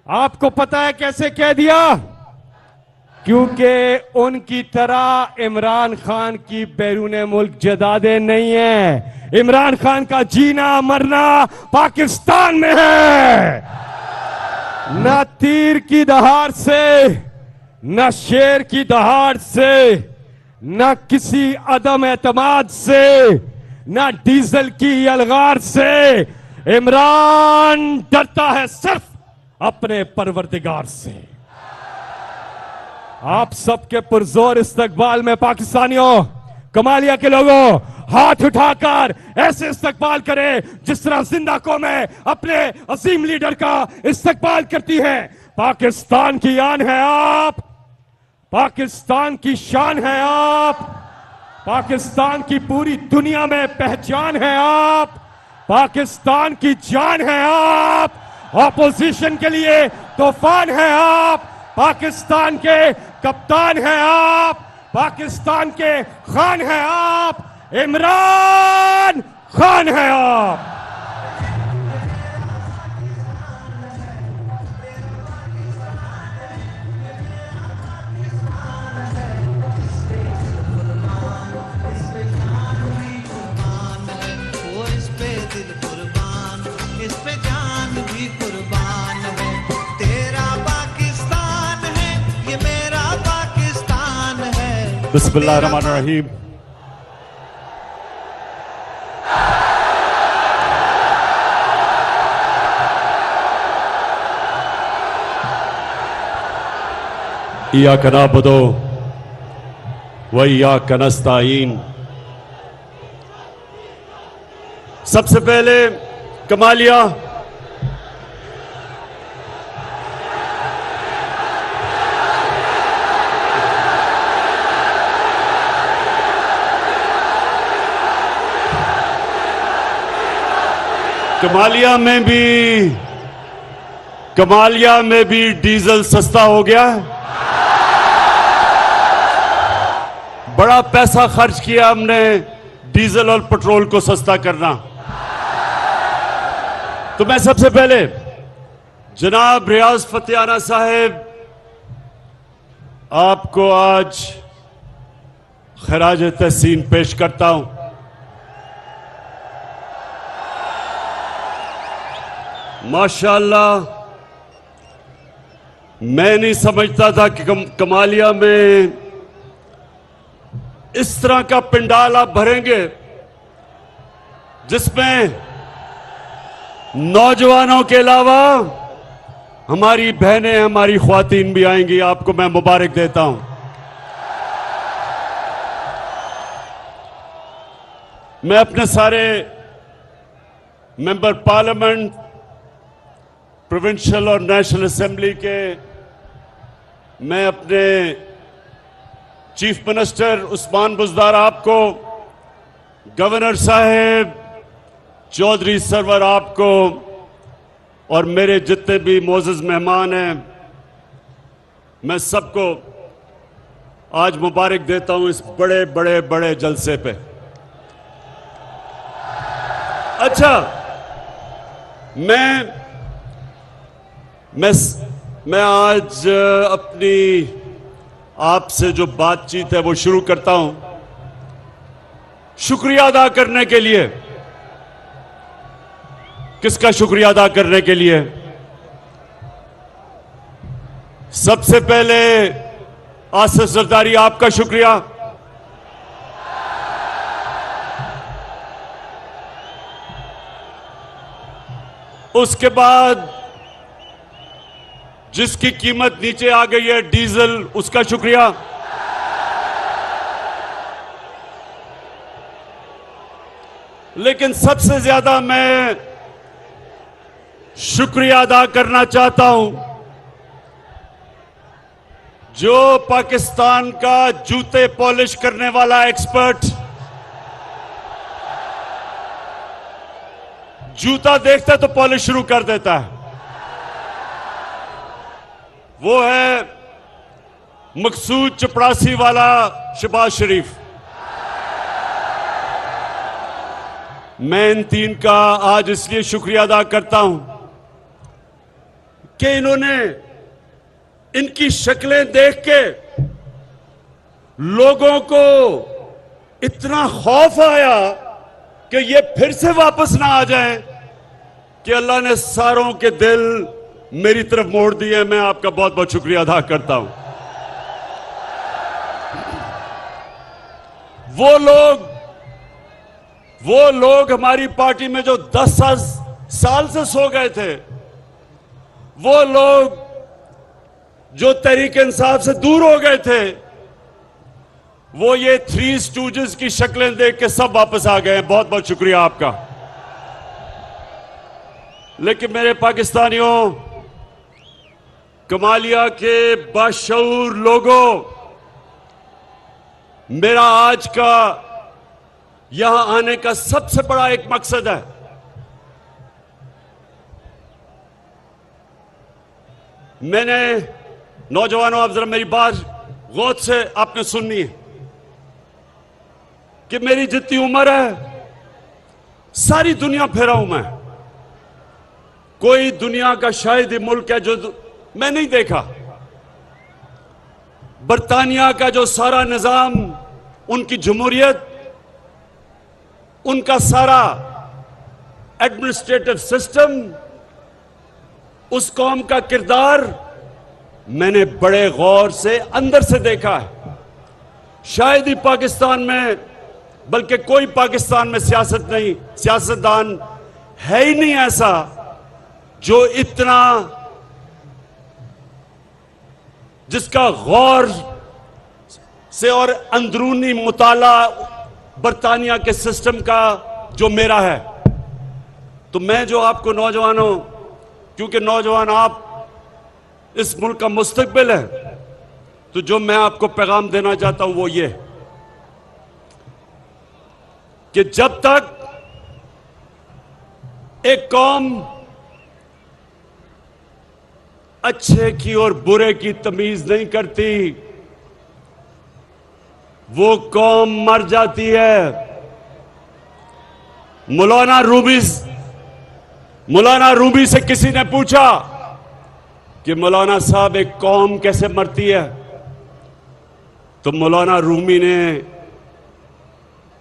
आपको पता है कैसे कह दिया? क्योंकि उनकी तरह इमरान खान की बैरून मुल्क जायदादें नहीं है। इमरान खान का जीना मरना पाकिस्तान में है। न तीर की दहाड़ से, न शेर की दहाड़ से, न किसी अदम एतमाद से, न डीजल की अलगार से इमरान डरता है सिर्फ अपने परवरदिगार से। आप सबके पुरजोर इस्तकबाल में पाकिस्तानियों, कमालिया के लोगों, हाथ उठाकर ऐसे इस्तकबाल करें जिस तरह जिंदा कौमें अपने अजीम लीडर का इस्तकबाल करती है। पाकिस्तान की आन है आप, पाकिस्तान की शान है आप, पाकिस्तान की पूरी दुनिया में पहचान है आप, पाकिस्तान की जान है आप, ऑपोजिशन के लिए तूफान है आप, पाकिस्तान के कप्तान हैं आप, पाकिस्तान के खान हैं आप, इमरान खान हैं आप। वो इस पे दिल कुर्बान, इस पे जान भी कुर्बान है। तेरा पाकिस्तान है, ये मेरा पाकिस्तान है। बिस्मिल्लाहिर्रहमानिर्रहीम। इय्याका नअबुदु व इय्याका नस्तईन। सबसे पहले कमालिया कमालिया में भी डीजल सस्ता हो गया है। बड़ा पैसा खर्च किया हमने डीजल और पेट्रोल को सस्ता करना। तो मैं सबसे पहले जनाब रियाज फतेहाना साहब आपको आज खराज तहसीन पेश करता हूं। माशाअल्लाह, मैं नहीं समझता था कि कमालिया में इस तरह का पंडाल आप भरेंगे जिसमें नौजवानों के अलावा हमारी बहनें, हमारी ख्वातीन भी आएंगी। आपको मैं मुबारक देता हूं। मैं अपने सारे मेंबर पार्लियामेंट, प्रोविंशियल और नेशनल असेंबली के, मैं अपने चीफ मिनिस्टर उस्मान बुज़दार आपको, गवर्नर साहब, चौधरी सरवर आपको और मेरे जितने भी मोअज़्ज़ज़ मेहमान हैं, मैं सबको आज मुबारक देता हूं इस बड़े बड़े बड़े जलसे पे। अच्छा, मैं आज अपनी आपसे जो बातचीत है वो शुरू करता हूं शुक्रिया अदा करने के लिए। किसका शुक्रिया अदा करने के लिए? सबसे पहले आसिफ जरदारी, आपका शुक्रिया। उसके बाद जिसकी कीमत नीचे आ गई है डीजल, उसका शुक्रिया। लेकिन सबसे ज्यादा मैं शुक्रिया अदा करना चाहता हूं जो पाकिस्तान का जूते पॉलिश करने वाला एक्सपर्ट, जूता देखता तो पॉलिश शुरू कर देता है, वो है मकसूद चपरासी वाला शहबाज शरीफ। मैं इन तीन का आज इसलिए शुक्रिया अदा करता हूं कि इन्होंने, इनकी शक्लें देख के लोगों को इतना खौफ आया कि ये फिर से वापस ना आ जाएं कि अल्लाह ने सारों के दिल मेरी तरफ मोड़ दिए। मैं आपका बहुत बहुत शुक्रिया अदा करता हूं। वो लोग हमारी पार्टी में जो 10 साल से सो गए थे, वो लोग जो तहरीक इंसाफ से दूर हो गए थे, वो ये 3 स्टूजेस की शक्लें देख के सब वापस आ गए हैं। बहुत बहुत शुक्रिया आपका। लेकिन मेरे पाकिस्तानियों, कमालिया के बाशऊर लोगों, मेरा आज का यहां आने का सबसे बड़ा एक मकसद है, मैंने, नौजवानों, आप जरा मेरी बात गौर से आपने सुननी है कि मेरी जितनी उम्र है सारी दुनिया फिरा हूं मैं। कोई दुनिया का शायद ही मुल्क है जो मैं नहीं देखा। बरतानिया का जो सारा निजाम, उनकी जमहूरियत, उनका सारा एडमिनिस्ट्रेटिव सिस्टम, उस कौम का किरदार मैंने बड़े गौर से अंदर से देखा है। शायद ही पाकिस्तान में, बल्कि कोई पाकिस्तान में सियासतदान है ही नहीं ऐसा जो इतना, जिसका गौर से और अंदरूनी मुताला बरतानिया के सिस्टम का जो मेरा है। तो मैं जो आपको नौजवानों, क्योंकि नौजवान आप इस मुल्क का मुस्तकबिल है, तो जो मैं आपको पैगाम देना चाहता हूं वो ये कि जब तक एक कौम अच्छे की और बुरे की तमीज नहीं करती, वो कौम मर जाती है। मौलाना रूमी से किसी ने पूछा कि मौलाना साहब एक कौम कैसे मरती है, तो मौलाना रूमी ने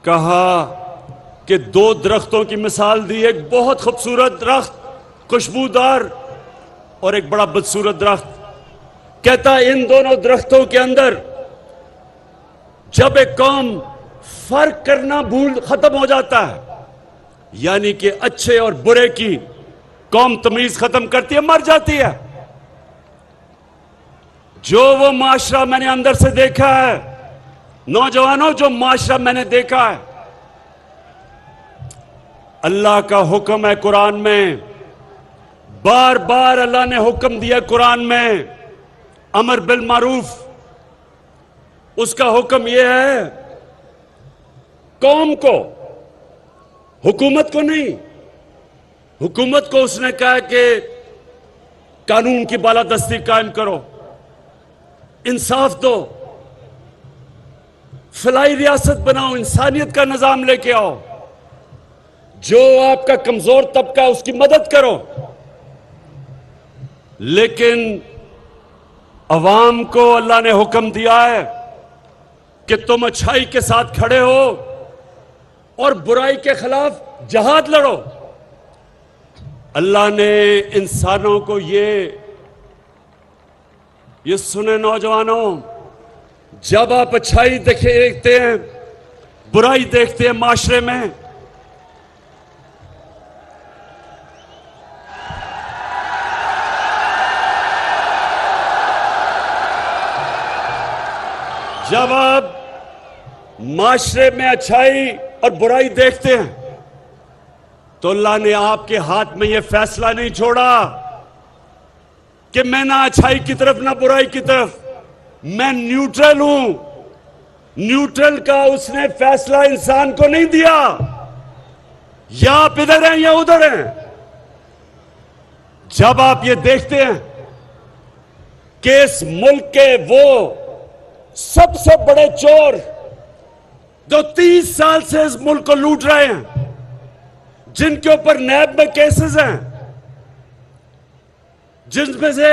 कहा कि दो दरख्तों की मिसाल दी, एक बहुत खूबसूरत दरख्त खुशबूदार और एक बड़ा बदसूरत दरख्त। कहता इन दोनों दरख्तों के अंदर जब एक कौम फर्क करना खत्म हो जाता है, यानी कि अच्छे और बुरे की कौम तमीज खत्म करती है, मर जाती है। जो वो माशरा मैंने अंदर से देखा है, नौजवानों, जो माशरा मैंने देखा है, अल्लाह का हुक्म है कुरान में, बार बार अल्लाह ने हुक्म दिया कुरान में, अमर बिल मारूफ। उसका हुक्म यह है कौम को, हुकूमत को नहीं। हुकूमत को उसने कहा कि कानून की बालादस्ती कायम करो, इंसाफ दो, फलाई रियासत बनाओ, इंसानियत का निजाम लेके आओ, जो आपका कमजोर तबका उसकी मदद करो। लेकिन अवाम को अल्लाह ने हुक्म दिया है कि तुम अच्छाई के साथ खड़े हो और बुराई के खिलाफ जहाद लड़ो। अल्लाह ने इंसानों को ये सुने नौजवानों, जब आप अच्छाई देखते हैं, बुराई देखते हैं माशरे में, जब आप माशरे में अच्छाई और बुराई देखते हैं तो अल्लाह ने आपके हाथ में यह फैसला नहीं छोड़ा कि मैं ना अच्छाई की तरफ ना बुराई की तरफ, मैं न्यूट्रल हूं। न्यूट्रल का उसने फैसला इंसान को नहीं दिया, या आप इधर हैं या उधर हैं। जब आप ये देखते हैं कि इस मुल्क के वो सबसे बड़े चोर जो 30 साल से इस मुल्क को लूट रहे हैं, जिनके ऊपर नैब में केसेस हैं, जिनमें से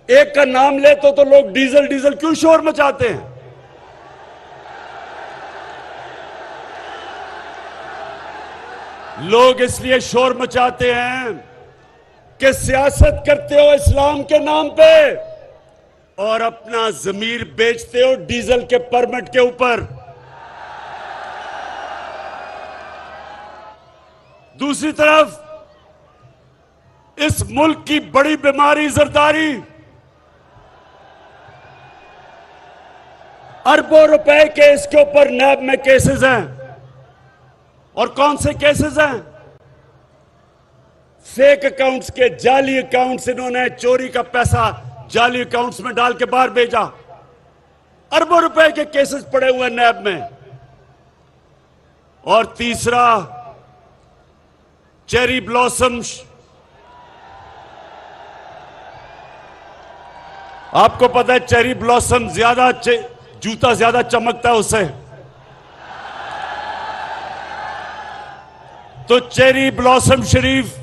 एक का नाम ले तो लोग डीजल डीजल क्यों शोर मचाते हैं। लोग इसलिए शोर मचाते हैं कि सियासत करते हो इस्लाम के नाम पे और अपना जमीर बेचते हो डीजल के परमिट के ऊपर। दूसरी तरफ इस मुल्क की बड़ी बीमारी जरदारी, अरबों रुपए के इसके ऊपर नैब में केसेस हैं। और कौन से केसेस हैं? फेक अकाउंट्स के, जाली अकाउंट्स, इन्होंने चोरी का पैसा जाली अकाउंट्स में डाल के बाहर भेजा। अरबों रुपए के केसेस पड़े हुए नैब में। और तीसरा, चेरी ब्लॉसम्स। आपको पता है चेरी ब्लॉसम ज्यादा, जूता ज्यादा चमकता है उससे, तो चेरी ब्लॉसम शरीफ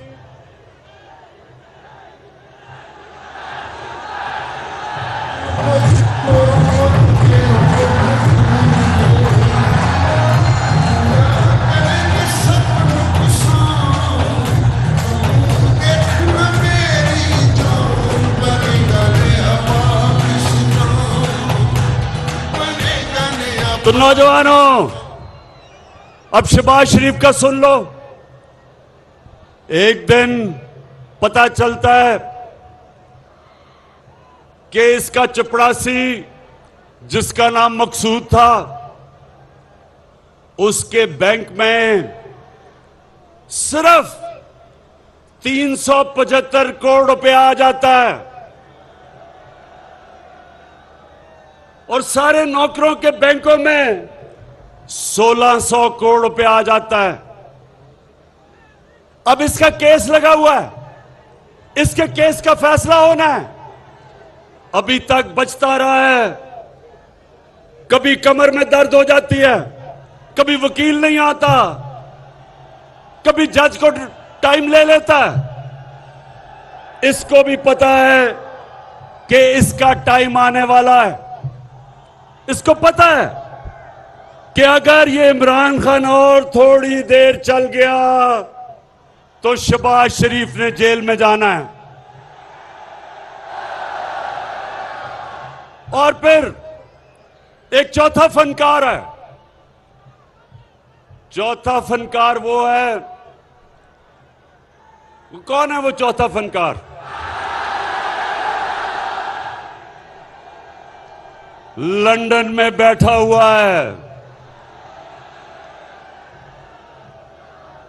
तो नौजवानों, अब शहबाज शरीफ का सुन लो। एक दिन पता चलता है कि इसका चपड़ासी, जिसका नाम मकसूद था, उसके बैंक में सिर्फ 375 करोड़ रुपया आ जाता है और सारे नौकरों के बैंकों में 1600 करोड़ रुपया आ जाता है। अब इसका केस लगा हुआ है, इसके केस का फैसला होना है। अभी तक बचता रहा है, कभी कमर में दर्द हो जाती है, कभी वकील नहीं आता, कभी जज को टाइम ले लेता है। इसको भी पता है कि इसका टाइम आने वाला है। इसको पता है कि अगर ये इमरान खान और थोड़ी देर चल गया तो शहबाज शरीफ ने जेल में जाना है। और फिर एक चौथा फनकार है। चौथा फनकार वो है, वो कौन है वो चौथा फनकार? लंदन में बैठा हुआ है।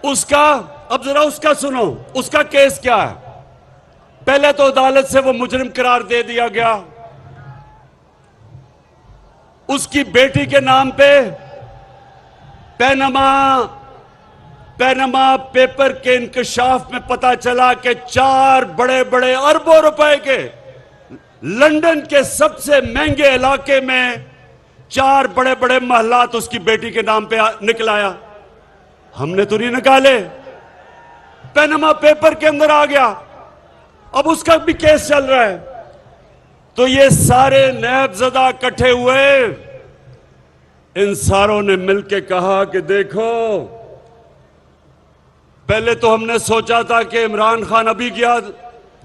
उसका, अब जरा उसका सुनो, उसका केस क्या है? पहले तो अदालत से वो मुजरिम करार दे दिया गया। उसकी बेटी के नाम पे पैनमा पेपर के इंकशाफ में पता चला कि 4 बड़े बड़े अरबों रुपए के लंदन के सबसे महंगे इलाके में 4 बड़े बड़े महलात उसकी बेटी के नाम पे निकल आया। हमने तो नहीं निकाले, पैनमा पेपर के अंदर आ गया। अब उसका भी केस चल रहा है। तो ये सारे नैबज़दा इकट्ठे हुए, इन सारों ने मिलकर कहा कि देखो, पहले तो हमने सोचा था कि इमरान खान अभी गया,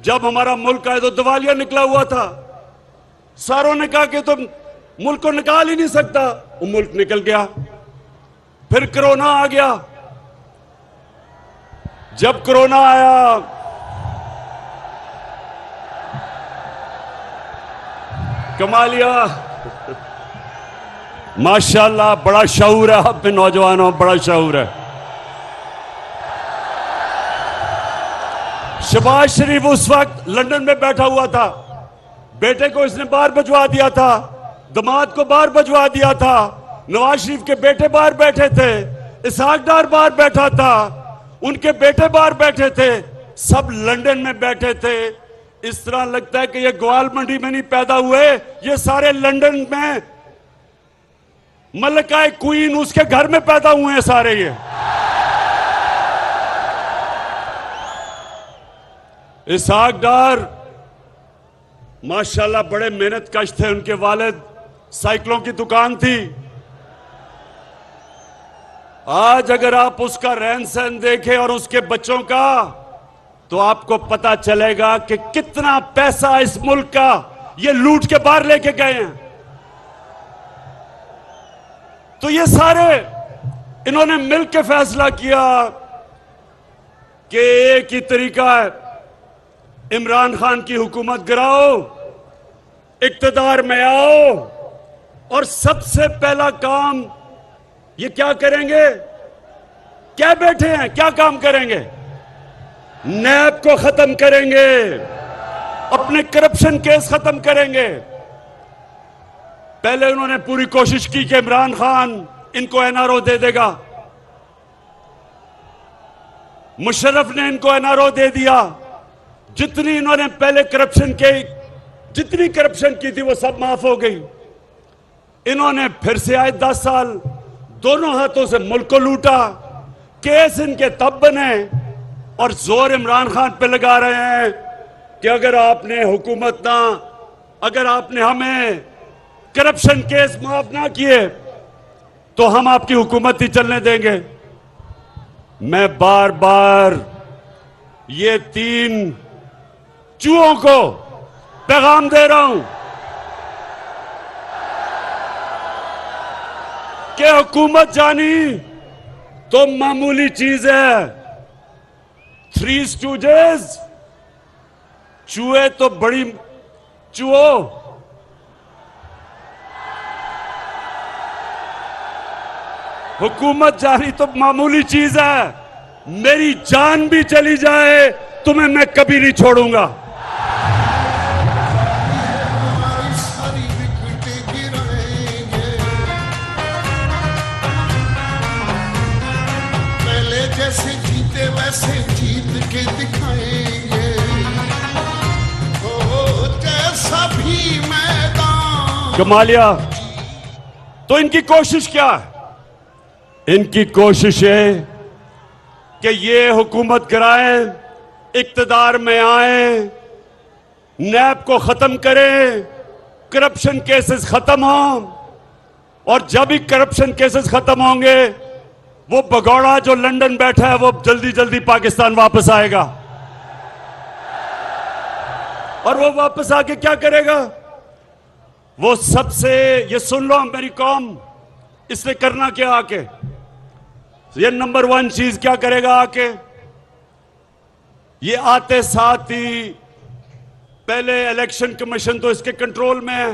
जब हमारा मुल्क आए तो दिवालिया निकला हुआ था। सारों ने कहा कि तुम मुल्क को निकाल ही नहीं सकता, वो मुल्क निकल गया। फिर कोरोना आ गया। जब कोरोना आया, कमालिया, माशाल्लाह बड़ा शऊर है आप में नौजवानों, बड़ा शऊर है। शहबाज शरीफ उस वक्त लंदन में बैठा हुआ था। बेटे को इसने बाहर भिजवा दिया था, दामाद को बाहर भिजवा दिया था, नवाज शरीफ के बेटे बाहर बैठे थे, इसहाक डार बाहर बैठा था, उनके बेटे बाहर बैठे थे, सब लंदन में बैठे थे। इस तरह लगता है कि ये ग्वाल मंडी में नहीं पैदा हुए, ये सारे लंदन में मलकाए क्वीन उसके घर में पैदा हुए हैं सारे। ये इसहाक डार माशाल्लाह बड़े मेहनत कश थे। उनके वालिद साइकिलों की दुकान थी। आज अगर आप उसका रहन सहन देखें और उसके बच्चों का, तो आपको पता चलेगा कि कितना पैसा इस मुल्क का ये लूट के बाहर लेके गए हैं। तो ये सारे इन्होंने मिलकर फैसला किया कि एक ही तरीका है, इमरान खान की हुकूमत गिराओ, इक्तदार में आओ, और सबसे पहला काम ये क्या करेंगे? क्या बैठे हैं, क्या काम करेंगे? नैब को खत्म करेंगे, अपने करप्शन केस खत्म करेंगे। पहले उन्होंने पूरी कोशिश की कि इमरान खान इनको एनआरओ दे देगा। मुशर्रफ ने इनको एनआरओ दे दिया। जितनी इन्होंने पहले जितनी करप्शन की थी वो सब माफ हो गई। इन्होंने फिर से आए 10 साल, दोनों हाथों से मुल्क को लूटा। केस इनके तब बने और जोर इमरान खान पे लगा रहे हैं कि अगर आपने हमें करप्शन केस माफ ना किए तो हम आपकी हुकूमत ही चलने देंगे। मैं बार बार ये 3 चूहों को पैगाम दे रहा हूं कि हुकूमत जानी तो मामूली चीज है। 3 स्टूजेस, चूहे तो बड़ी चूहो, हुकूमत जानी तो मामूली चीज है। मेरी जान भी चली जाए तुम्हें मैं कभी नहीं छोड़ूंगा। हमारी सारी विकेटें गिराएंगे, पहले जैसे जीते वैसे कैसे जीत के दिखाएंगे ओ जैसा भी मैदान। कमालिया, तो इनकी कोशिश क्या है? इनकी कोशिश है कि ये हुकूमत कराएं, इक्तदार में आए, नैब को खत्म करें, करप्शन केसेस खत्म हों, और जब भी करप्शन केसेस खत्म होंगे वो भगौड़ा जो लंदन बैठा है वो जल्दी जल्दी पाकिस्तान वापस आएगा। और वो वापस आके क्या करेगा? वो सबसे, ये सुन लो मेरी कौम, इसने करना क्या आके, ये नंबर 1 चीज क्या करेगा आके? ये आते साथ ही पहले इलेक्शन कमीशन तो इसके कंट्रोल में है,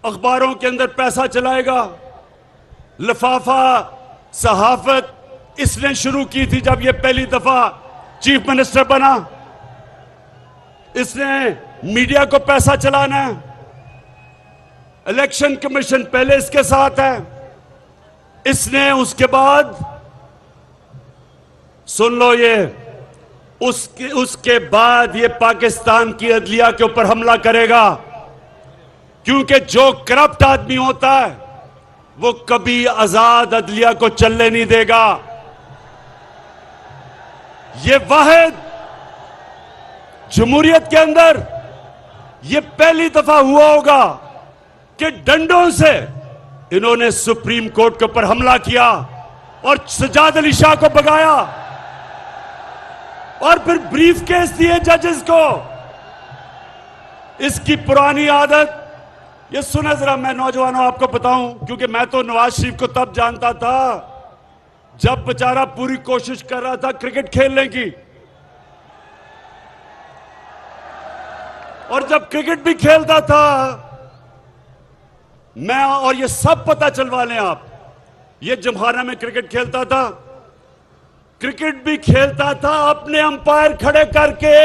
अखबारों के अंदर पैसा चलाएगा, लिफाफा सहाफत इसने शुरू की थी जब ये पहली दफा चीफ मिनिस्टर बना। इसने मीडिया को पैसा चलाना है, इलेक्शन कमीशन पहले इसके साथ है, इसने उसके बाद सुन लो ये उसके बाद ये पाकिस्तान की अदलिया के ऊपर हमला करेगा, क्योंकि जो करप्ट आदमी होता है वो कभी आजाद अदलिया को चलने नहीं देगा। ये वाहिद जमहूरियत के अंदर ये पहली दफा हुआ होगा कि डंडों से इन्होंने सुप्रीम कोर्ट के ऊपर हमला किया और सज्जाद अली शाह को भगाया और फिर ब्रीफ केस दिए जजेस को। इसकी पुरानी आदत, ये सुने जरा, मैं नौजवानों आपको बताऊं, क्योंकि मैं तो नवाज शरीफ को तब जानता था जब बेचारा पूरी कोशिश कर रहा था क्रिकेट खेलने की, और जब क्रिकेट भी खेलता था मैं, और ये सब पता चलवा लें आप, ये जमखाना में क्रिकेट खेलता था, क्रिकेट भी खेलता था अपने अंपायर खड़े करके।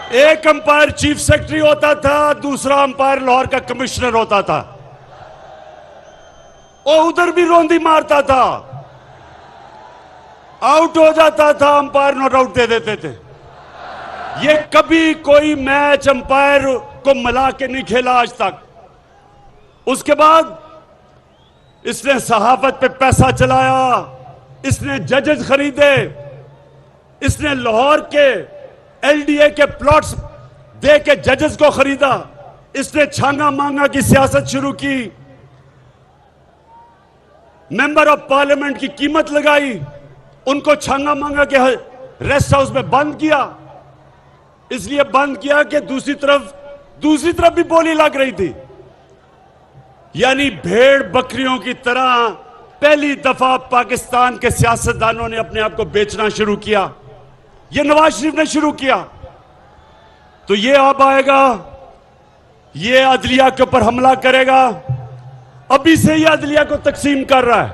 एक अंपायर चीफ सेक्रेटरी होता था, दूसरा अंपायर लाहौर का कमिश्नर होता था, और उधर भी रोंदी मारता था, आउट हो जाता था अंपायर नॉट आउट दे देते थे। ये कभी कोई मैच अंपायर को मिला के नहीं खेला आज तक। उसके बाद इसने सहाफत पे पैसा चलाया, इसने जजेस खरीदे, इसने लाहौर के एलडीए के प्लॉट्स दे के जजेस को खरीदा, इसने छांगा मांगा की सियासत शुरू की, मेंबर ऑफ पार्लियामेंट की कीमत लगाई, उनको छांगा मांगा के रेस्ट हाउस में बंद किया। इसलिए बंद किया कि दूसरी तरफ भी बोली लग रही थी। यानी भेड़ बकरियों की तरह पहली दफा पाकिस्तान के सियासतदानों ने अपने आप को बेचना शुरू किया। ये नवाज शरीफ ने शुरू किया। तो ये अब आएगा, ये अदलिया के ऊपर हमला करेगा। अभी से ये अदलिया को तकसीम कर रहा है,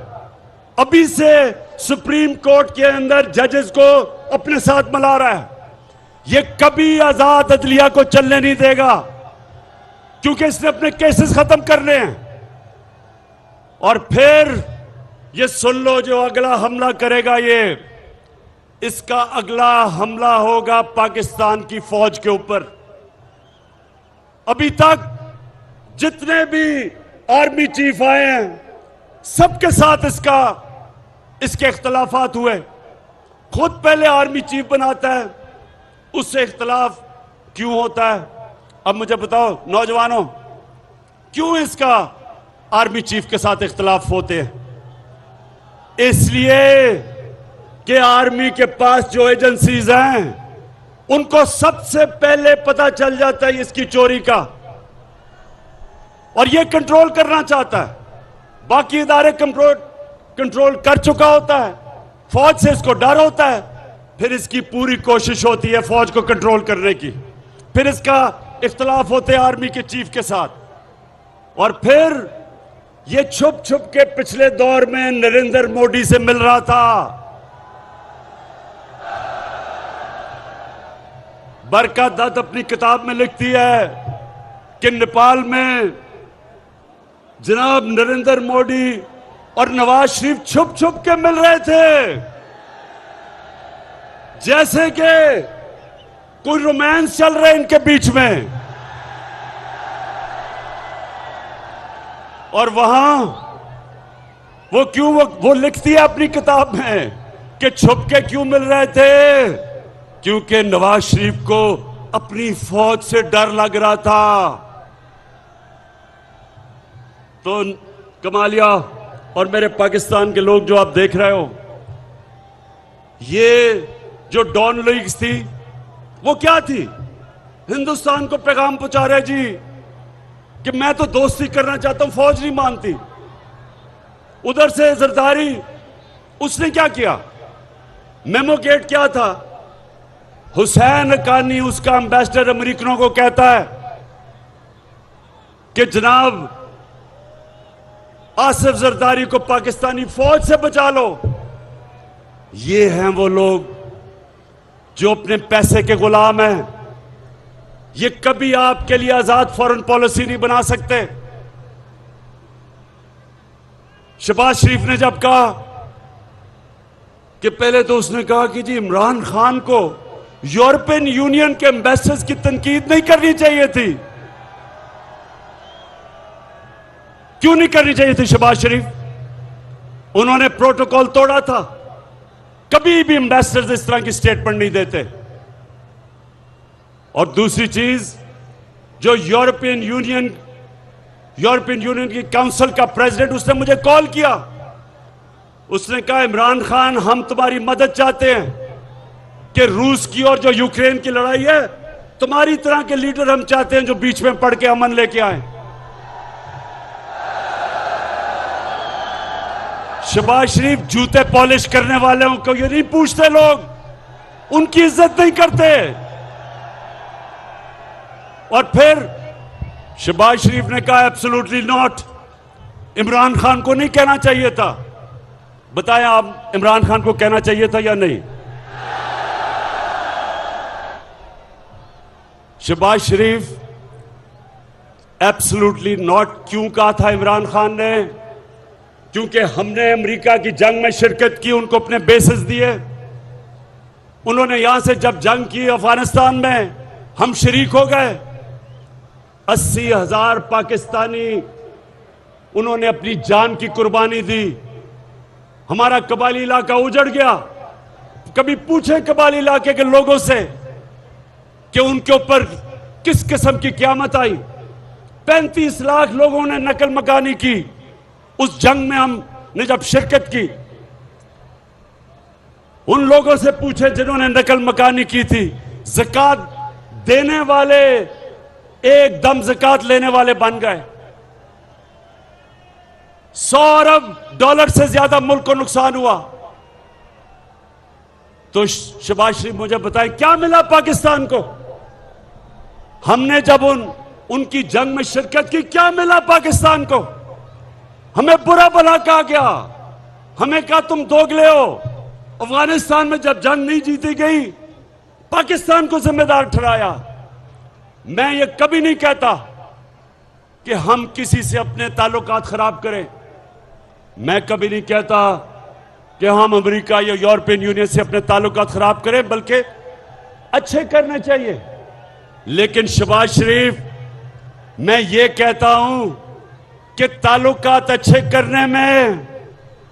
अभी से सुप्रीम कोर्ट के अंदर जजेस को अपने साथ मिला रहा है। ये कभी आजाद अदलिया को चलने नहीं देगा, क्योंकि इसने अपने केसेस खत्म करने हैं। और फिर ये सुन लो, जो अगला हमला करेगा ये, इसका अगला हमला होगा पाकिस्तान की फौज के ऊपर। अभी तक जितने भी आर्मी चीफ आए हैं सबके साथ इसके इख्तलाफात हुए। खुद पहले आर्मी चीफ बनाता है, उससे इख्तलाफ क्यों होता है? अब मुझे बताओ नौजवानों, क्यों इसका आर्मी चीफ के साथ इख्तलाफ होते हैं? इसलिए कि आर्मी के पास जो एजेंसीज हैं उनको सबसे पहले पता चल जाता है इसकी चोरी का, और ये कंट्रोल करना चाहता है। बाकी इदारे कंट्रोल कर चुका होता है, फौज से इसको डर होता है, फिर इसकी पूरी कोशिश होती है फौज को कंट्रोल करने की। फिर इसका इख्तलाफ होते हैं आर्मी के चीफ के साथ, और फिर ये छुप छुप के पिछले दौर में नरेंद्र मोदी से मिल रहा था। बरका दत्त अपनी किताब में लिखती है कि नेपाल में जनाब नरेंद्र मोदी और नवाज शरीफ छुप छुप के मिल रहे थे, जैसे कि कोई रोमांस चल रहा है इनके बीच में। और वहां वो लिखती है अपनी किताब में कि छुप के क्यों मिल रहे थे, क्योंकि नवाज शरीफ को अपनी फौज से डर लग रहा था। तो कमालिया और मेरे पाकिस्तान के लोग जो आप देख रहे हो, ये जो डॉन लीग्स थी वो क्या थी? हिंदुस्तान को पैगाम पहुंचा रहे जी कि मैं तो दोस्ती करना चाहता हूं, फौज नहीं मानती। उधर से जरदारी, उसने क्या किया? मेमो गेट क्या था? हुसैन हक्कानी उसका एम्बेसडर अमेरिकनों को कहता है कि जनाब आसिफ जरदारी को पाकिस्तानी फौज से बचा लो। ये हैं वो लोग जो अपने पैसे के गुलाम हैं। ये कभी आपके लिए आजाद फॉरेन पॉलिसी नहीं बना सकते। शहबाज शरीफ ने जब कहा कि पहले तो उसने कहा कि जी इमरान खान को यूरोपियन यूनियन के एम्बेसडर्स की तनकीद नहीं करनी चाहिए थी। क्यों नहीं करनी चाहिए थी शहबाज शरीफ? उन्होंने प्रोटोकॉल तोड़ा था। कभी भी एम्बेसडर्स इस तरह की स्टेटमेंट नहीं देते। और दूसरी चीज, जो यूरोपियन यूनियन की काउंसिल का प्रेसिडेंट, उसने मुझे कॉल किया। उसने कहा इमरान खान, हम तुम्हारी मदद चाहते हैं कि रूस की और जो यूक्रेन की लड़ाई है, तुम्हारी तरह के लीडर हम चाहते हैं जो बीच में पड़ के अमन लेके आए। शहबाज शरीफ जूते पॉलिश करने वालों को ये नहीं पूछते, लोग उनकी इज्जत नहीं करते। और फिर शहबाज शरीफ ने कहा एब्सोल्युटली नॉट, इमरान खान को नहीं कहना चाहिए था। बताएं आप, इमरान खान को कहना चाहिए था या नहीं? शहबाज शरीफ एब्सोल्युटली नॉट क्यों कहा था इमरान खान ने? क्योंकि हमने अमेरिका की जंग में शिरकत की, उनको अपने बेसिस दिए। उन्होंने यहां से जब जंग की अफगानिस्तान में, हम शरीक हो गए। 80,000 पाकिस्तानी उन्होंने अपनी जान की कुर्बानी दी। हमारा कबाली इलाका उजड़ गया। कभी पूछे कबाली इलाके के लोगों से कि उनके ऊपर किस किस्म की क़यामत आई? 35 लाख लोगों ने नकल मकानी की उस जंग में हमने जब शिरकत की। उन लोगों से पूछे जिन्होंने नकल मकानी की थी। ज़कात देने वाले एकदम ज़कात लेने वाले बन गए। $100 अरब से ज्यादा मुल्क को नुकसान हुआ। तो शहबाज शरीफ मुझे बताएं क्या मिला पाकिस्तान को? हमने जब उनकी जंग में शिरकत की, क्या मिला पाकिस्तान को? हमें बुरा भला कहा गया, हमें कहा तुम दोगले हो। अफगानिस्तान में जब जंग नहीं जीती गई, पाकिस्तान को जिम्मेदार ठहराया। मैं ये कभी नहीं कहता कि हम किसी से अपने ताल्लुकात खराब करें। मैं कभी नहीं कहता कि हम अमेरिका या यूरोपियन यूनियन से अपने ताल्लुकात खराब करें, बल्कि अच्छे करने चाहिए। लेकिन शहबाज शरीफ, मैं ये कहता हूं कि ताल्लुकात अच्छे करने में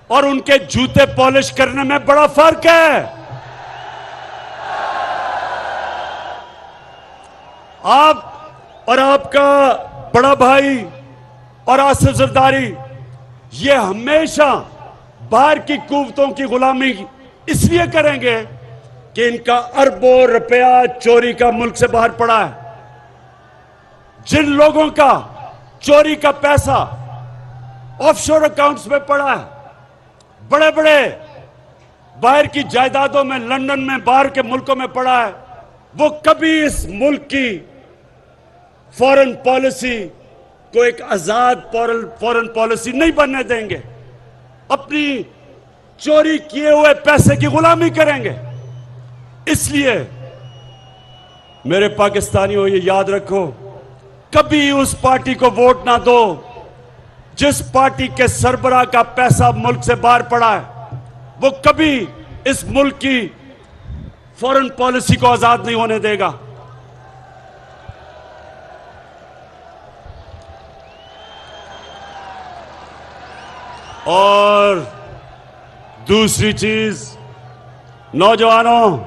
और उनके जूते पॉलिश करने में बड़ा फर्क है। आप और आपका बड़ा भाई और आसिफ जरदारी ये हमेशा बाहर की कुव्वतों की गुलामी इसलिए करेंगे कि इनका अरबों रुपया चोरी का मुल्क से बाहर पड़ा है। जिन लोगों का चोरी का पैसा ऑफशोर अकाउंट्स में पड़ा है, बड़े बड़े बाहर की जायदादों में, लंदन में, बाहर के मुल्कों में पड़ा है, वो कभी इस मुल्क की फॉरेन पॉलिसी को एक आजाद फॉरेन पॉलिसी नहीं बनने देंगे। अपनी चोरी किए हुए पैसे की गुलामी करेंगे। इसलिए मेरे पाकिस्तानियों, ये याद रखो, कभी उस पार्टी को वोट ना दो जिस पार्टी के सरबराह का पैसा मुल्क से बाहर पड़ा है वो कभी इस मुल्क की फॉरेन पॉलिसी को आजाद नहीं होने देगा। और दूसरी चीज, नौजवानों,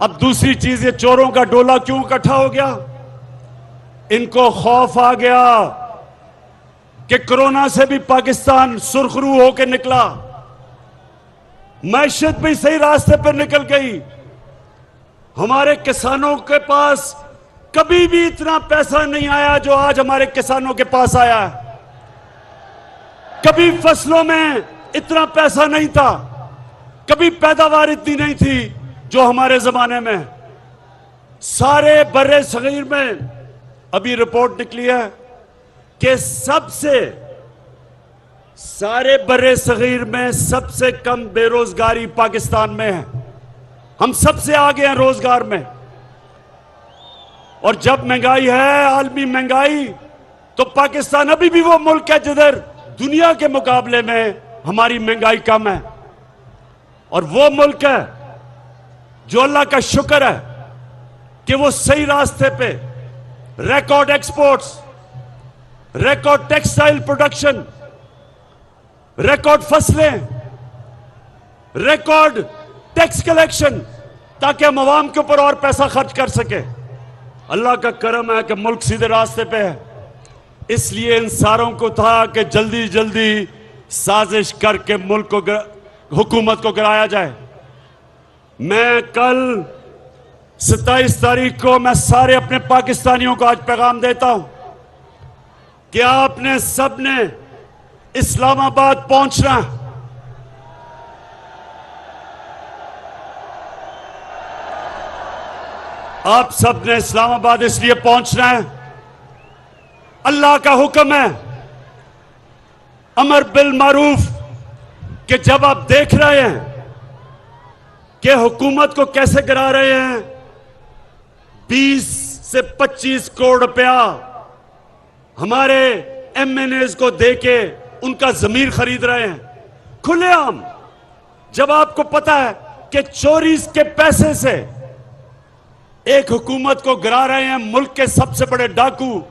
अब दूसरी चीज, ये चोरों का डोला क्यों इकट्ठा हो गया? इनको खौफ आ गया कि कोरोना से भी पाकिस्तान सुरखरू होकर निकला, मैशत भी सही रास्ते पर निकल गई। हमारे किसानों के पास कभी भी इतना पैसा नहीं आया जो आज हमारे किसानों के पास आया है। कभी फसलों में इतना पैसा नहीं था, कभी पैदावार इतनी नहीं थी जो हमारे जमाने में। सारे बर्रे सगीर में अभी रिपोर्ट निकली है कि सारे बर्रे सगीर में सबसे कम बेरोजगारी पाकिस्तान में है। हम सबसे आगे हैं रोजगार में। और जब महंगाई है, आलमी महंगाई, तो पाकिस्तान अभी भी वो मुल्क है जिधर दुनिया के मुकाबले में हमारी महंगाई कम है। और वो मुल्क है जो अल्लाह का शुक्र है कि वो सही रास्ते पे, record exports, record textile production, record फसलें, रिकॉर्ड टैक्स कलेक्शन, ताकि हम अवाम के ऊपर और पैसा खर्च कर सके। अल्लाह का करम है कि मुल्क सीधे रास्ते पे है। इसलिए इन सारों को था कि जल्दी जल्दी साजिश करके मुल्क को, हुकूमत को गिराया जाए। मैं कल 27 तारीख को मैं सारे अपने पाकिस्तानियों को आज पैगाम देता हूं कि आपने सबने इस्लामाबाद पहुंचना है। आप सबने इस्लामाबाद इसलिए पहुंचना है, अल्लाह का हुक्म है, अमर बिल मारूफ, कि जब आप देख रहे हैं कि हुकूमत को कैसे गिरा रहे हैं, 20 से 25 करोड़ रुपया हमारे एमएनएज को देके उनका जमीर खरीद रहे हैं खुलेआम। जब आपको पता है कि चोरी के पैसे से एक हुकूमत को गिरा रहे हैं मुल्क के सबसे बड़े डाकू,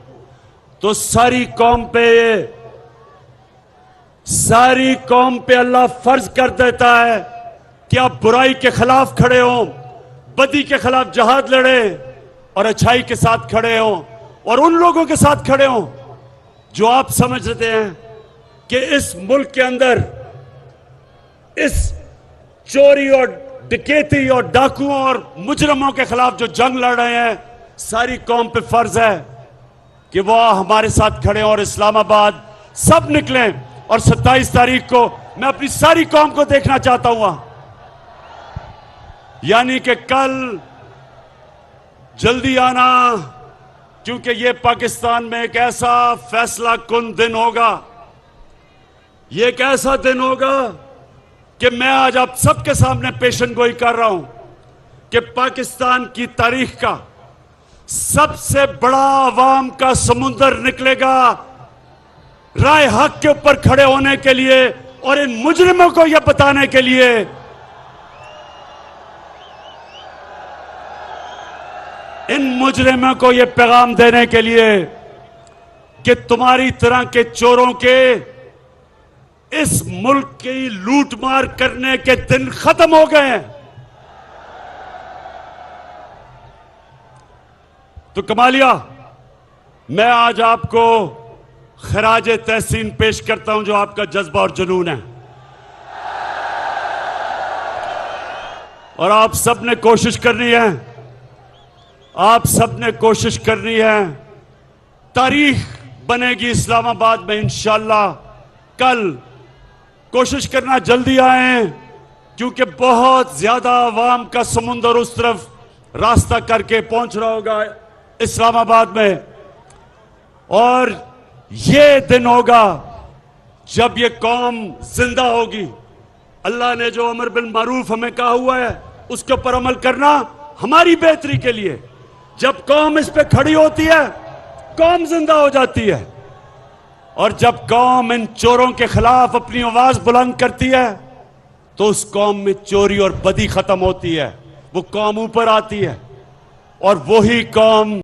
तो सारी कौम पे अल्लाह फर्ज कर देता है कि आप बुराई के खिलाफ खड़े हो, बदी के खिलाफ जहाद लड़े और अच्छाई के साथ खड़े हो, और उन लोगों के साथ खड़े हो जो आप समझते हैं कि इस मुल्क के अंदर इस चोरी और डकैती और डाकुओं और मुजरमों के खिलाफ जो जंग लड़ रहे हैं, सारी कौम पे फर्ज है कि वह हमारे साथ खड़े और इस्लामाबाद सब निकले। और 27 तारीख को मैं अपनी सारी कौम को देखना चाहता हूं वहां, यानी कि कल जल्दी आना, क्योंकि यह पाकिस्तान में एक ऐसा फैसला कुन दिन होगा, यह एक ऐसा दिन होगा कि मैं आज आप सबके सामने पेशन गोई कर रहा हूं कि पाकिस्तान की तारीख का सबसे बड़ा अवाम का समुंदर निकलेगा राय हक के ऊपर खड़े होने के लिए और इन मुजरिमों को यह बताने के लिए इन मुजरिमों को यह पैगाम देने के लिए कि तुम्हारी तरह के चोरों के इस मुल्क की लूटमार करने के दिन खत्म हो गए हैं। तो कमालिया, मैं आज आपको खराज तहसीन पेश करता हूं जो आपका जज्बा और जुनून है। और आप सबने कोशिश करनी है, आप सबने कोशिश करनी है, तारीख बनेगी इस्लामाबाद में इंशाअल्लाह। कल कोशिश करना जल्दी आए, क्योंकि बहुत ज्यादा अवाम का समुंदर उस तरफ रास्ता करके पहुंच रहा होगा इस्लामाबाद में। और ये दिन होगा जब ये कौम जिंदा होगी। अल्लाह ने जो अमर बिल मारूफ हमें कहा हुआ है उसके ऊपर अमल करना हमारी बेहतरी के लिए। जब कौम इस पे खड़ी होती है, कौम जिंदा हो जाती है। और जब कौम इन चोरों के खिलाफ अपनी आवाज बुलंद करती है तो उस कौम में चोरी और बदी खत्म होती है, वो कौम ऊपर आती है और वही कौम